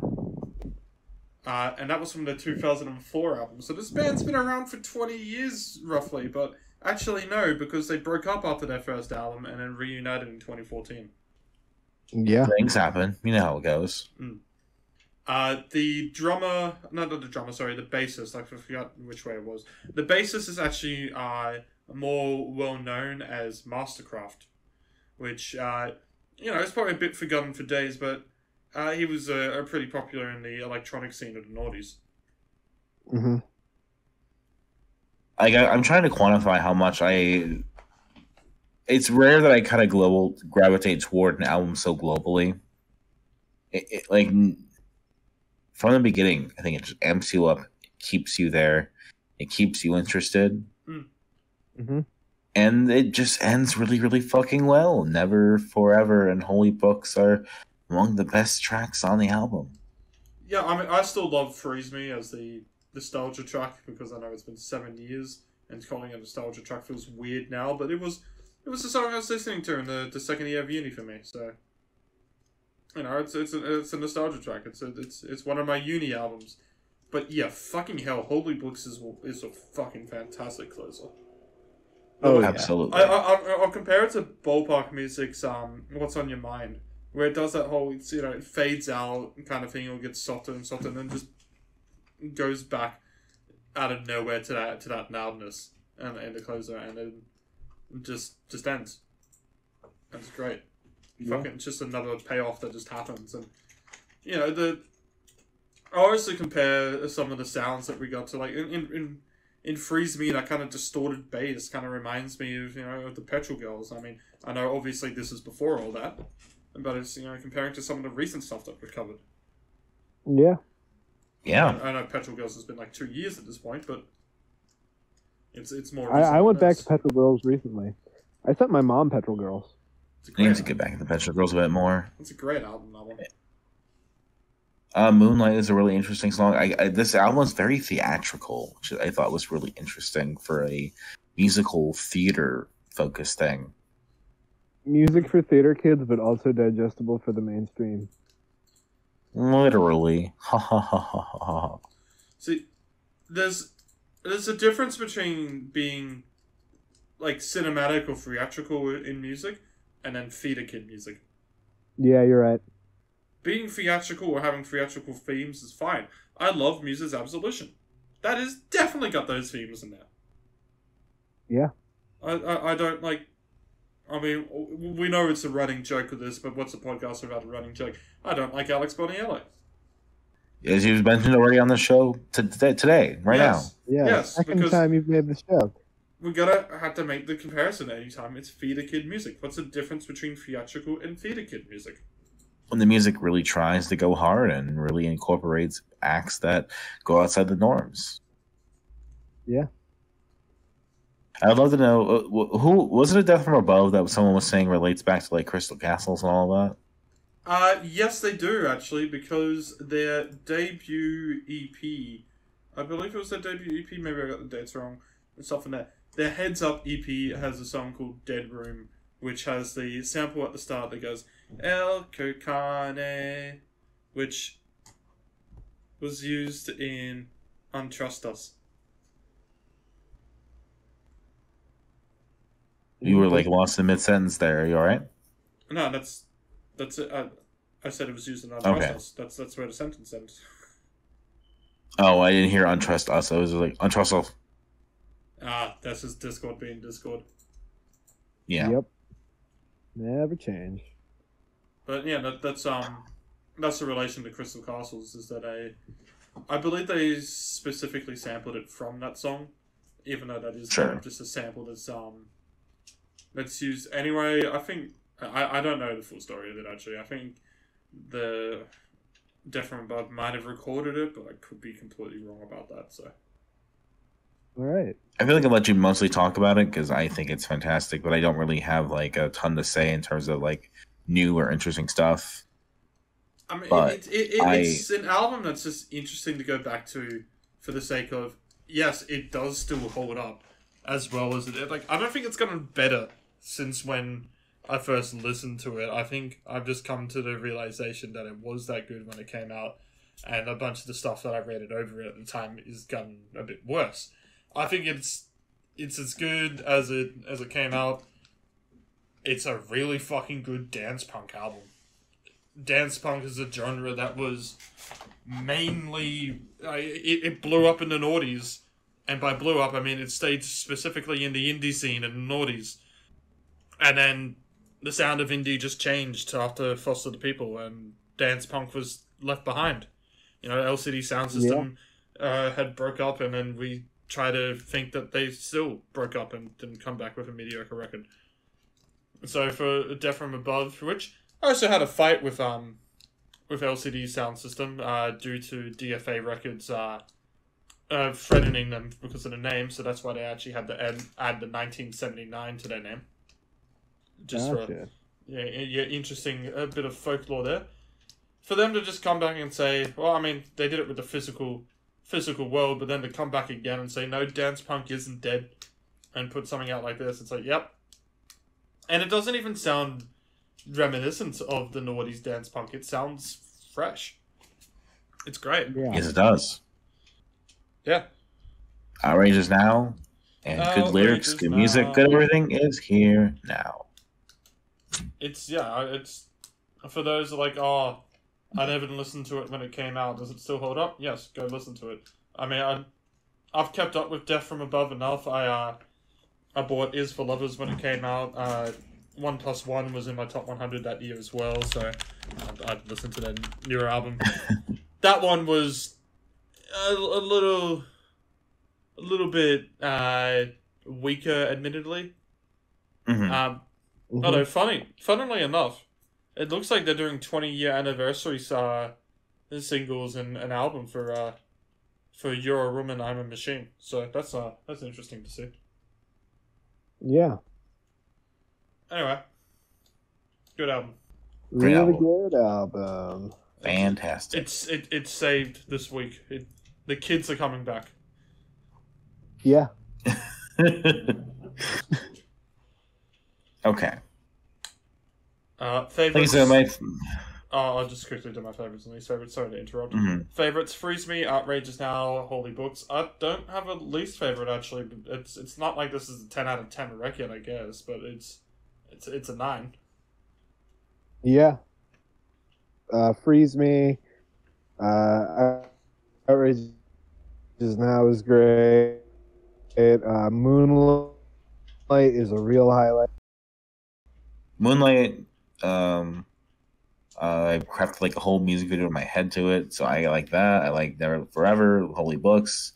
And that was from the 2004 album. So this band's been around for 20 years, roughly, but actually no, because they broke up after their first album and then reunited in 2014. Yeah. Things happen. You know how it goes. The bassist, I forgot which way it was. The bassist is actually more well known as Mastercraft, which, is probably a bit forgotten for days, but he was pretty popular in the electronic scene of the noughties. Mm-hmm. I'm trying to quantify how much it's rare that I kind of gravitate toward an album so globally. Like, from the beginning, I think it just amps you up, keeps you there, it keeps you interested. Mm-hmm. And it just ends really, really fucking well. Never, Forever, and Holy Books are among the best tracks on the album. Yeah, I mean, I still love Freeze Me as the nostalgia track, because I know it's been 7 years, and calling it a nostalgia track feels weird now, but it was the song I was listening to in the second year of uni for me, so... it's a nostalgia track. It's one of my uni albums. But yeah, fucking hell, Holy Books is a fucking fantastic closer. Oh, absolutely. I'll compare it to Ballpark Music's What's on Your Mind, where it does that whole, it fades out kind of thing, it'll get softer and softer, and then just goes back out of nowhere to that loudness and the closer, and then just ends. And it's great. Fucking just another payoff that just happens, and I obviously compare some of the sounds that we got to, like in Freeze Me, that kind of distorted bass kind of reminds me of of the Petrol Girls. I mean, I know obviously this is before all that, but it's comparing to some of the recent stuff that we've covered. Yeah. I know Petrol Girls has been like 2 years at this point, but it's more. I went back to Petrol Girls recently. I sent my mom Petrol Girls. I need to get back to the Petrol Girls a bit more. It's a great album, that one. Moonlight is a really interesting song. This album is very theatrical, which I thought was really interesting for a musical theater-focused thing. Music for theater kids, but also digestible for the mainstream. Literally. Ha ha ha ha ha. See, there's a difference between being like cinematic or theatrical in music and then theater kid music. Yeah, you're right. Being theatrical or having theatrical themes is fine. I love Muse's Absolution. That has definitely got those themes in there. Yeah. I don't like... I mean, we know it's a running joke of this, but what's a podcast without a running joke? I don't like Alex Boniello. As you've mentioned already on the show today, right now. Yeah, yes, second time you've made this joke. We have to make the comparison anytime it's theater kid music. What's the difference between theatrical and theater kid music? When the music really tries to go hard and really incorporates acts that go outside the norms. Yeah. I'd love to know, who was it? A Death from Above that someone was saying relates back to like Crystal Castles and all that? Yes, they do, actually, because their debut EP, I believe it was their debut EP, maybe I got the dates wrong, it's off in there. Their Heads Up EP has a song called Dead Room, which has the sample at the start that goes, El Cocane, which was used in Untrust Us. You were like lost in mid-sentence there. Are you alright? No, that's it. I said it was used in Untrust Us. That's where the sentence ends. Oh, I didn't hear Untrust Us. I was like, Untrust Us. That's just Discord being Discord. Yeah. Yep. Never change. But yeah, that's the relation to Crystal Castles, is that I believe they specifically sampled it from that song, even though that is kind of just a sample that's used anyway. I think I don't know the full story of it actually. I think the Death from Above might have recorded it, but I could be completely wrong about that. So. All right. I feel like I'll let you mostly talk about it because I think it's fantastic, but I don't really have like a ton to say in terms of like new or interesting stuff. I mean, it's an album that's just interesting to go back to for the sake of, yes, it does still hold up as well as it. Like, I don't think it's gotten better since when I first listened to it. I think I've just come to the realization that it was that good when it came out, and a bunch of the stuff that I rated over it at the time is gotten a bit worse. I think it's as good as it came out. It's a really fucking good dance punk album. Dance punk is a genre that was mainly it blew up in the noughties, and by blew up I mean it stayed specifically in the indie scene and the noughties, and then the sound of indie just changed after Foster the People, and dance punk was left behind. You know, LCD Sound System had broke up, and then we try to think that they still broke up and didn't come back with a mediocre record. So for Death from Above, which I also had a fight with LCD Sound System due to DFA Records threatening them because of the name, so that's why they actually had to add the 1979 to their name. Just gotcha. For interesting bit of folklore there. For them to just come back and say, well, I mean, they did it with the physical world, but then to come back again and say, no, dance punk isn't dead, and put something out like this, it's like, yep. And it doesn't even sound reminiscent of the noughties dance punk. It sounds fresh. It's great. Yeah. Yes, it does. Yeah. Outrage is now, and good lyrics, good music, good everything is here now. It's for those who are like, oh, I never listened to it when it came out. Does it still hold up? Yes, go listen to it. I mean, I've kept up with Death from Above enough. I bought Is for Lovers when it came out. 1+1 was in my top 100 that year as well, so I'd listened to their newer album. That one was a little bit weaker, admittedly. Mm-hmm. Although funnily enough, it looks like they're doing 20-year anniversary singles and an album for You're a Woman, I'm a Machine. So that's interesting to see. Yeah. Anyway, good album. Great Really album. good album. Fantastic. It's saved this week. The kids are coming back. Yeah. Okay. Favorites. Thanks, I'll just quickly do my favorites and least favorites. Sorry to interrupt. Mm-hmm. Favorites: Freeze Me, Outrage is now, Holy Books. I don't have a least favorite actually, but it's not like this is a 10 out of 10 record, I guess, but it's a 9. Yeah. Freeze Me. Outrage is now is great. Moonlight is a real highlight. Moonlight, I crafted like a whole music video in my head to it, so I like that. I like Never Forever, Holy Books.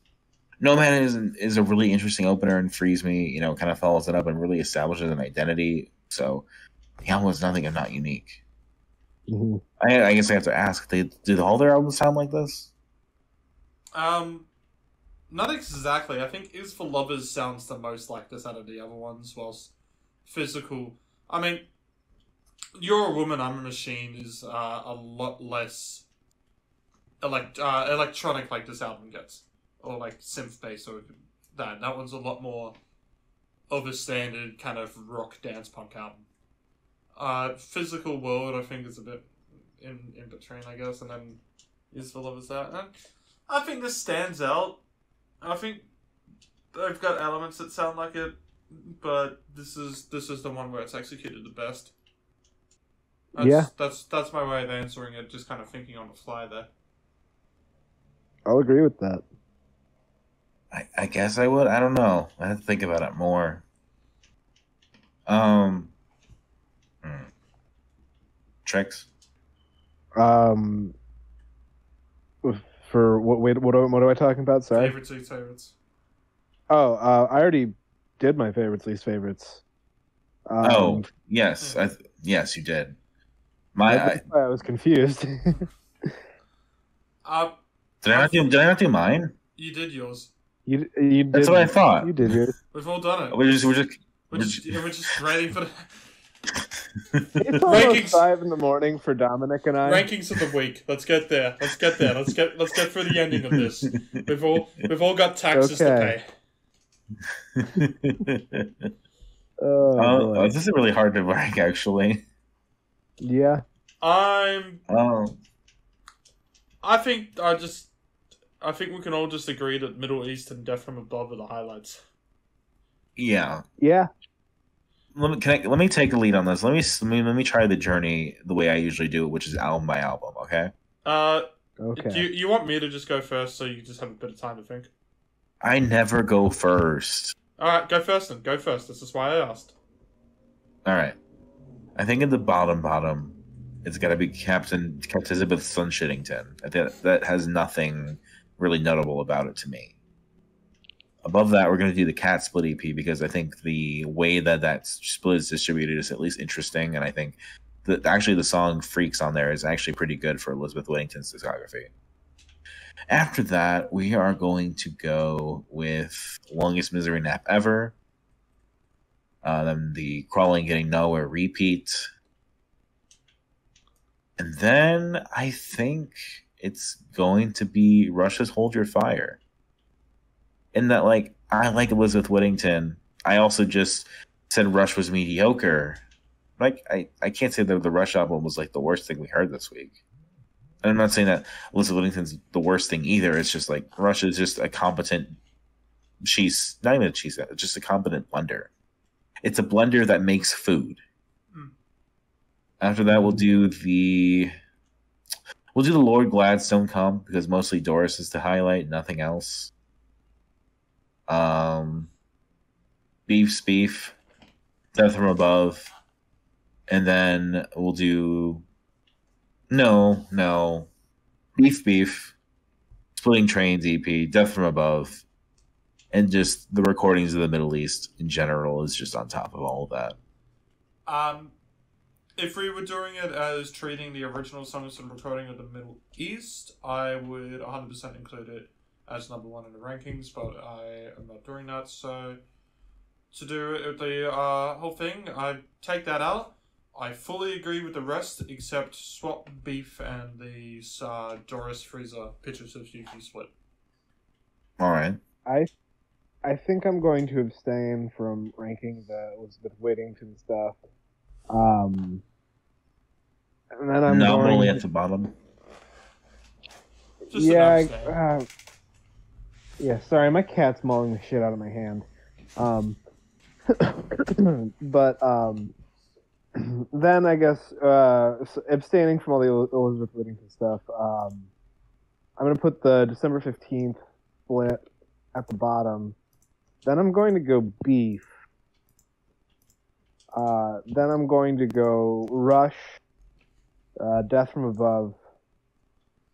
No Man is a really interesting opener, and Freeze Me, you know, kind of follows it up and really establishes an identity. So the album is nothing if not unique. Mm-hmm. I guess I have to ask, did all their albums sound like this? Not exactly. I think Is for Lovers sounds the most like this out of the other ones, whilst Physical... I mean, You're a Woman, I'm a Machine is a lot less electronic like this album gets, or like synth bass or that. That one's a lot more of a standard kind of rock dance punk album. Physical World, I think, is a bit in between, I guess, and then Useful Love is that. And I think this stands out. I think they've got elements that sound like it, but this is the one where it's executed the best. That's my way of answering it, just kind of thinking on the fly there. I'll agree with that. I guess I would. I don't know. I have to think about it more. Trix. For what am I talking about? Sorry. Favorites, least favorites. Oh, I already did my favorites, least favorites. Yes, yes, you did. I was confused. Did I not do mine? You did yours. You did. That's what I thought. You did yours. We've all done it. We're just ready for the It's almost 5 in the morning for Dominic and I. rankings of the week. Let's get there. Let's get through the ending of this. We've all got taxes to pay. Boy. This is really hard to rank, actually. Yeah. I think we can all just agree that Middle East and Death from Above are the highlights. Yeah. Yeah. Let me take the lead on this. Let me try the journey the way I usually do, which is album by album. Okay. Okay. Do you want me to just go first, so you just have a bit of time to think? I never go first. All right, go first then. Go first. This is why I asked. All right. I think at the bottom, it's got to be Captain Elizabeth Sun Shittington. That has nothing really notable about it to me. Above that, we're going to do the Cat Split EP because I think the way that split is distributed is at least interesting, and I think that actually the song Freaks on there is actually pretty good for Elizabeth Whittington's discography. After that, we are going to go with Longest Misery Nap Ever, then the Crawling Getting Nowhere repeat, and then I think it's going to be Rush's Hold Your Fire. In that, like, I like Elizabeth Whittington. I also just said Rush was mediocre. Like, I can't say that the Rush album was, like, the worst thing we heard this week. And I'm not saying that Elizabeth Whittington's the worst thing either. It's just, like, Rush is just a competent... just a competent blender. It's a blender that makes food. After that, we'll do the Lord Gladstone comp, because mostly Doris is the highlight, nothing else. Beef, Death from Above, and then we'll do Beef, Splitting Trains EP, Death from Above, and just the recordings of the Middle East in general is just on top of all of that. If we were doing it as treating the original songs and recording of the Middle East, I would 100% include it as number 1 in the rankings, but I am not doing that. So to do the whole thing, I take that out. I fully agree with the rest, except swap Beef and the Doris Freezer Pictures of Yuki split. All right. I think I'm going to abstain from ranking the Elizabeth Whittington stuff. And then I'm nominally at the bottom. Just yeah, sorry, my cat's mauling the shit out of my hand. But then I guess abstaining from all the Elizabeth Whittington stuff, I'm going to put the December 15th split at the bottom. Then I'm going to go Beef. Then I'm going to go Rush, Death from Above,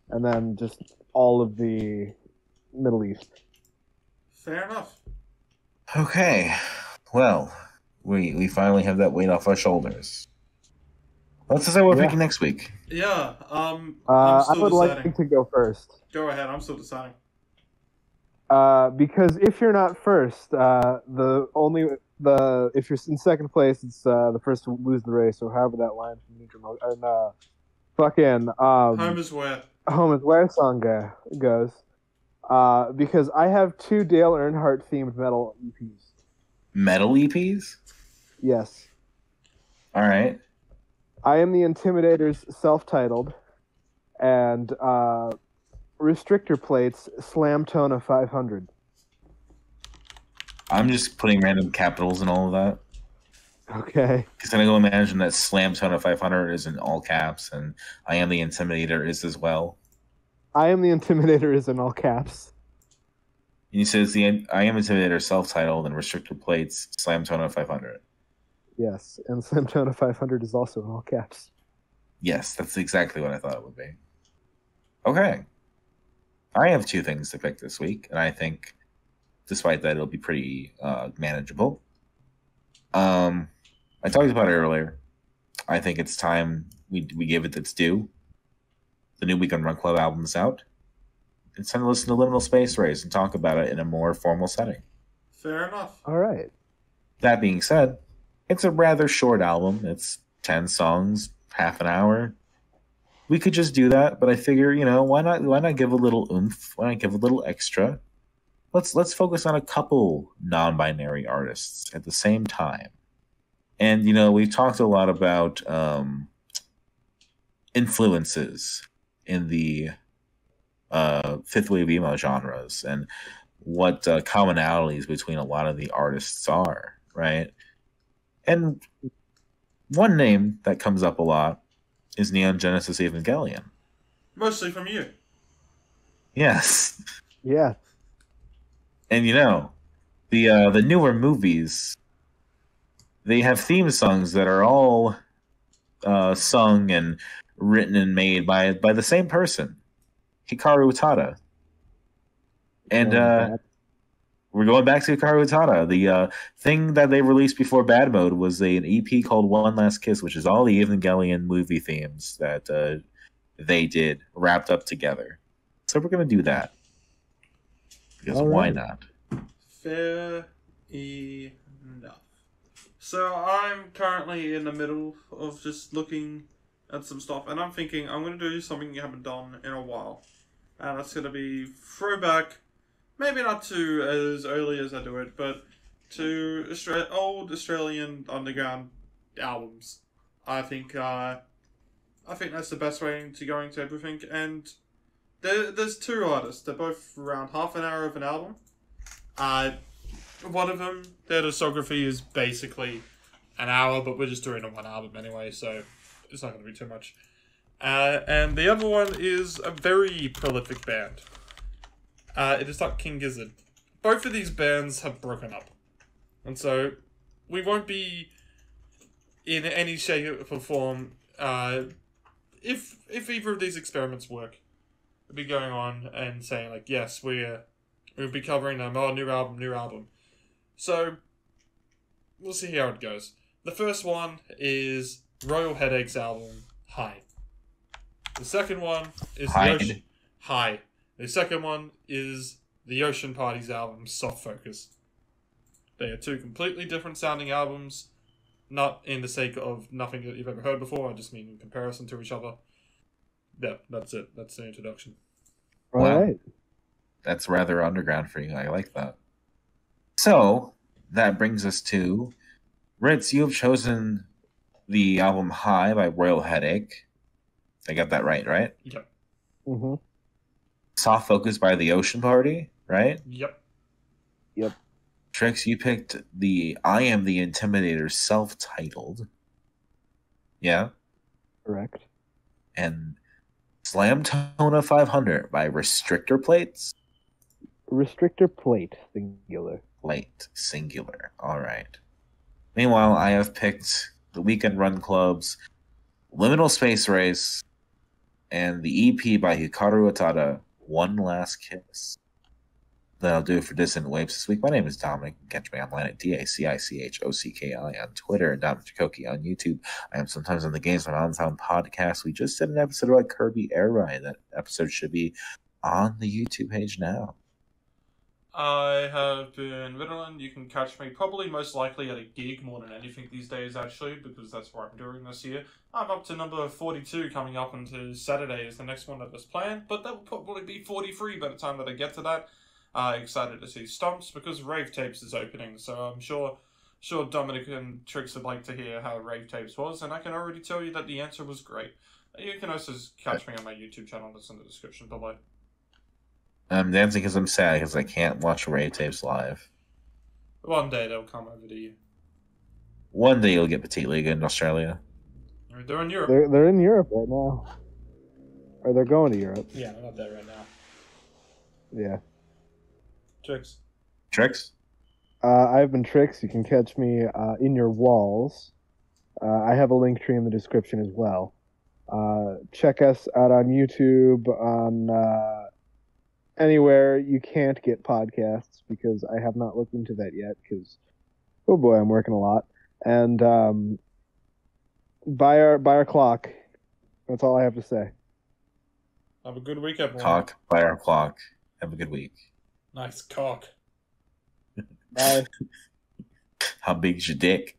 and then just all of the Middle East. Fair enough. Okay. Well, we finally have that weight off our shoulders. Let's decide what we're picking next week. Yeah. I would like to go first. Go ahead. I'm still deciding. Because if you're not first, if you're in second place, it's the first to lose the race, or however that line from Neutral and Home is where. Home is Where song goes. Because I have 2 Dale Earnhardt themed metal EPs. Metal EPs? Yes. All right. I Am the Intimidator's self-titled, and Restrictor Plates Slamtona 500. I'm just putting random capitals in all of that. Okay. Because then I go imagine that Slamtona 500 is in all caps, and I Am the Intimidator is as well. I Am the Intimidator is in all caps. And he says the I Am Intimidator self-titled and Restrictor Plates Slamtona 500. Yes, and Slamtona 500 is also in all caps. Yes, that's exactly what I thought it would be. Okay. I have 2 things to pick this week, and I think, despite that, it'll be pretty manageable. I talked about it earlier. I think it's time we give it its due. The new Week on Run Club album is out. It's time to listen to Liminal Space Race and talk about it in a more formal setting. Fair enough. All right. That being said, it's a rather short album. It's 10 songs, half an hour. We could just do that, but I figure, why not give a little oomph? Why not give a little extra? Let's focus on a couple non-binary artists at the same time. And we've talked a lot about influences in the fifth wave emo genres and what commonalities between a lot of the artists are, right? And one name that comes up a lot is Neon Genesis Evangelion. Mostly from you. Yes. Yeah. And the newer movies, they have theme songs that are all sung and written and made by the same person, Hikaru Utada. And we're going back to Hikaru Utada. The thing that they released before Bad Mode was an EP called One Last Kiss, which is all the Evangelion movie themes that they did wrapped up together. So we're going to do that. Because why not? Fair enough. So I'm currently in the middle of just looking at some stuff, and I'm thinking I'm going to do something you haven't done in a while. And that's going to be throwback, maybe not to as early as I do it, but to old Australian underground albums. I think that's the best way to go into everything. And there's 2 artists. They're both around half an hour of an album. One of them, their discography is basically an hour, but we're just doing it on one album anyway, so it's not going to be too much. And the other one is a very prolific band. It is not King Gizzard. Both of these bands have broken up. And so, we won't be in any shape or form, if either of these experiments work, we'll be going on and saying, like, yes, we'll be covering them, new album. So, we'll see how it goes. The first one is Royal Headache's album, High. The second one is High. The second one is the Ocean Party's album, Soft Focus. They are 2 completely different sounding albums, not in the sake of nothing that you've ever heard before, I just mean in comparison to each other. Yeah, that's it. That's the introduction. Wow. Right. That's rather underground for you. I like that. So, that brings us to Ritz. You have chosen the album High by Royal Headache. I got that right? Yep. Mm-hmm. Soft Focus by the Ocean Party, right? Yep. Trix, you picked the I Am the Intimidator self-titled. Yeah? Correct. And Slamtona 500 by Restrictor Plates? Restrictor Plate, singular. Plate, singular. All right. Meanwhile, I have picked the Weekend Run Club's Liminal Space Race and the EP by Hikaru Utada, One Last Kiss. That'll do it for Dissonant Waves this week. My name is Dominic. You can catch me online at DACICHOCKI on Twitter and Dominic Jacoki on YouTube. I am sometimes on the Games on Town podcast. We just did an episode about Kirby Air Ride. That episode should be on the YouTube page now. I have been Ritalin. You can catch me probably most likely at a gig more than anything these days, actually, because that's what I'm doing this year. I'm up to number 42 coming up into Saturday is the next one that was planned, but that will probably be 43 by the time that I get to that. Excited to see Stumps because Rave Tapes is opening, so I'm sure Dominic and Trix would like to hear how Rave Tapes was, and I can already tell you that the answer was great. You can also catch me on my YouTube channel that's in the description below. I'm dancing because I'm sad because I can't watch Rave Tapes live. One day they'll come over to you. One day you'll get Petite League in Australia. They're in Europe. They're in Europe right now. Or they're going to Europe. Yeah, they're not there right now. Yeah. Trix. Trix? I've been Trix. You can catch me in your walls. I have a link tree in the description as well. Check us out on YouTube, on anywhere you can't get podcasts, because I have not looked into that yet, because, oh boy, I'm working a lot. And buy our clock. That's all I have to say. Have a good week, everyone. Cock, buy our clock. Have a good week. Nice cock. Bye. How big's your dick?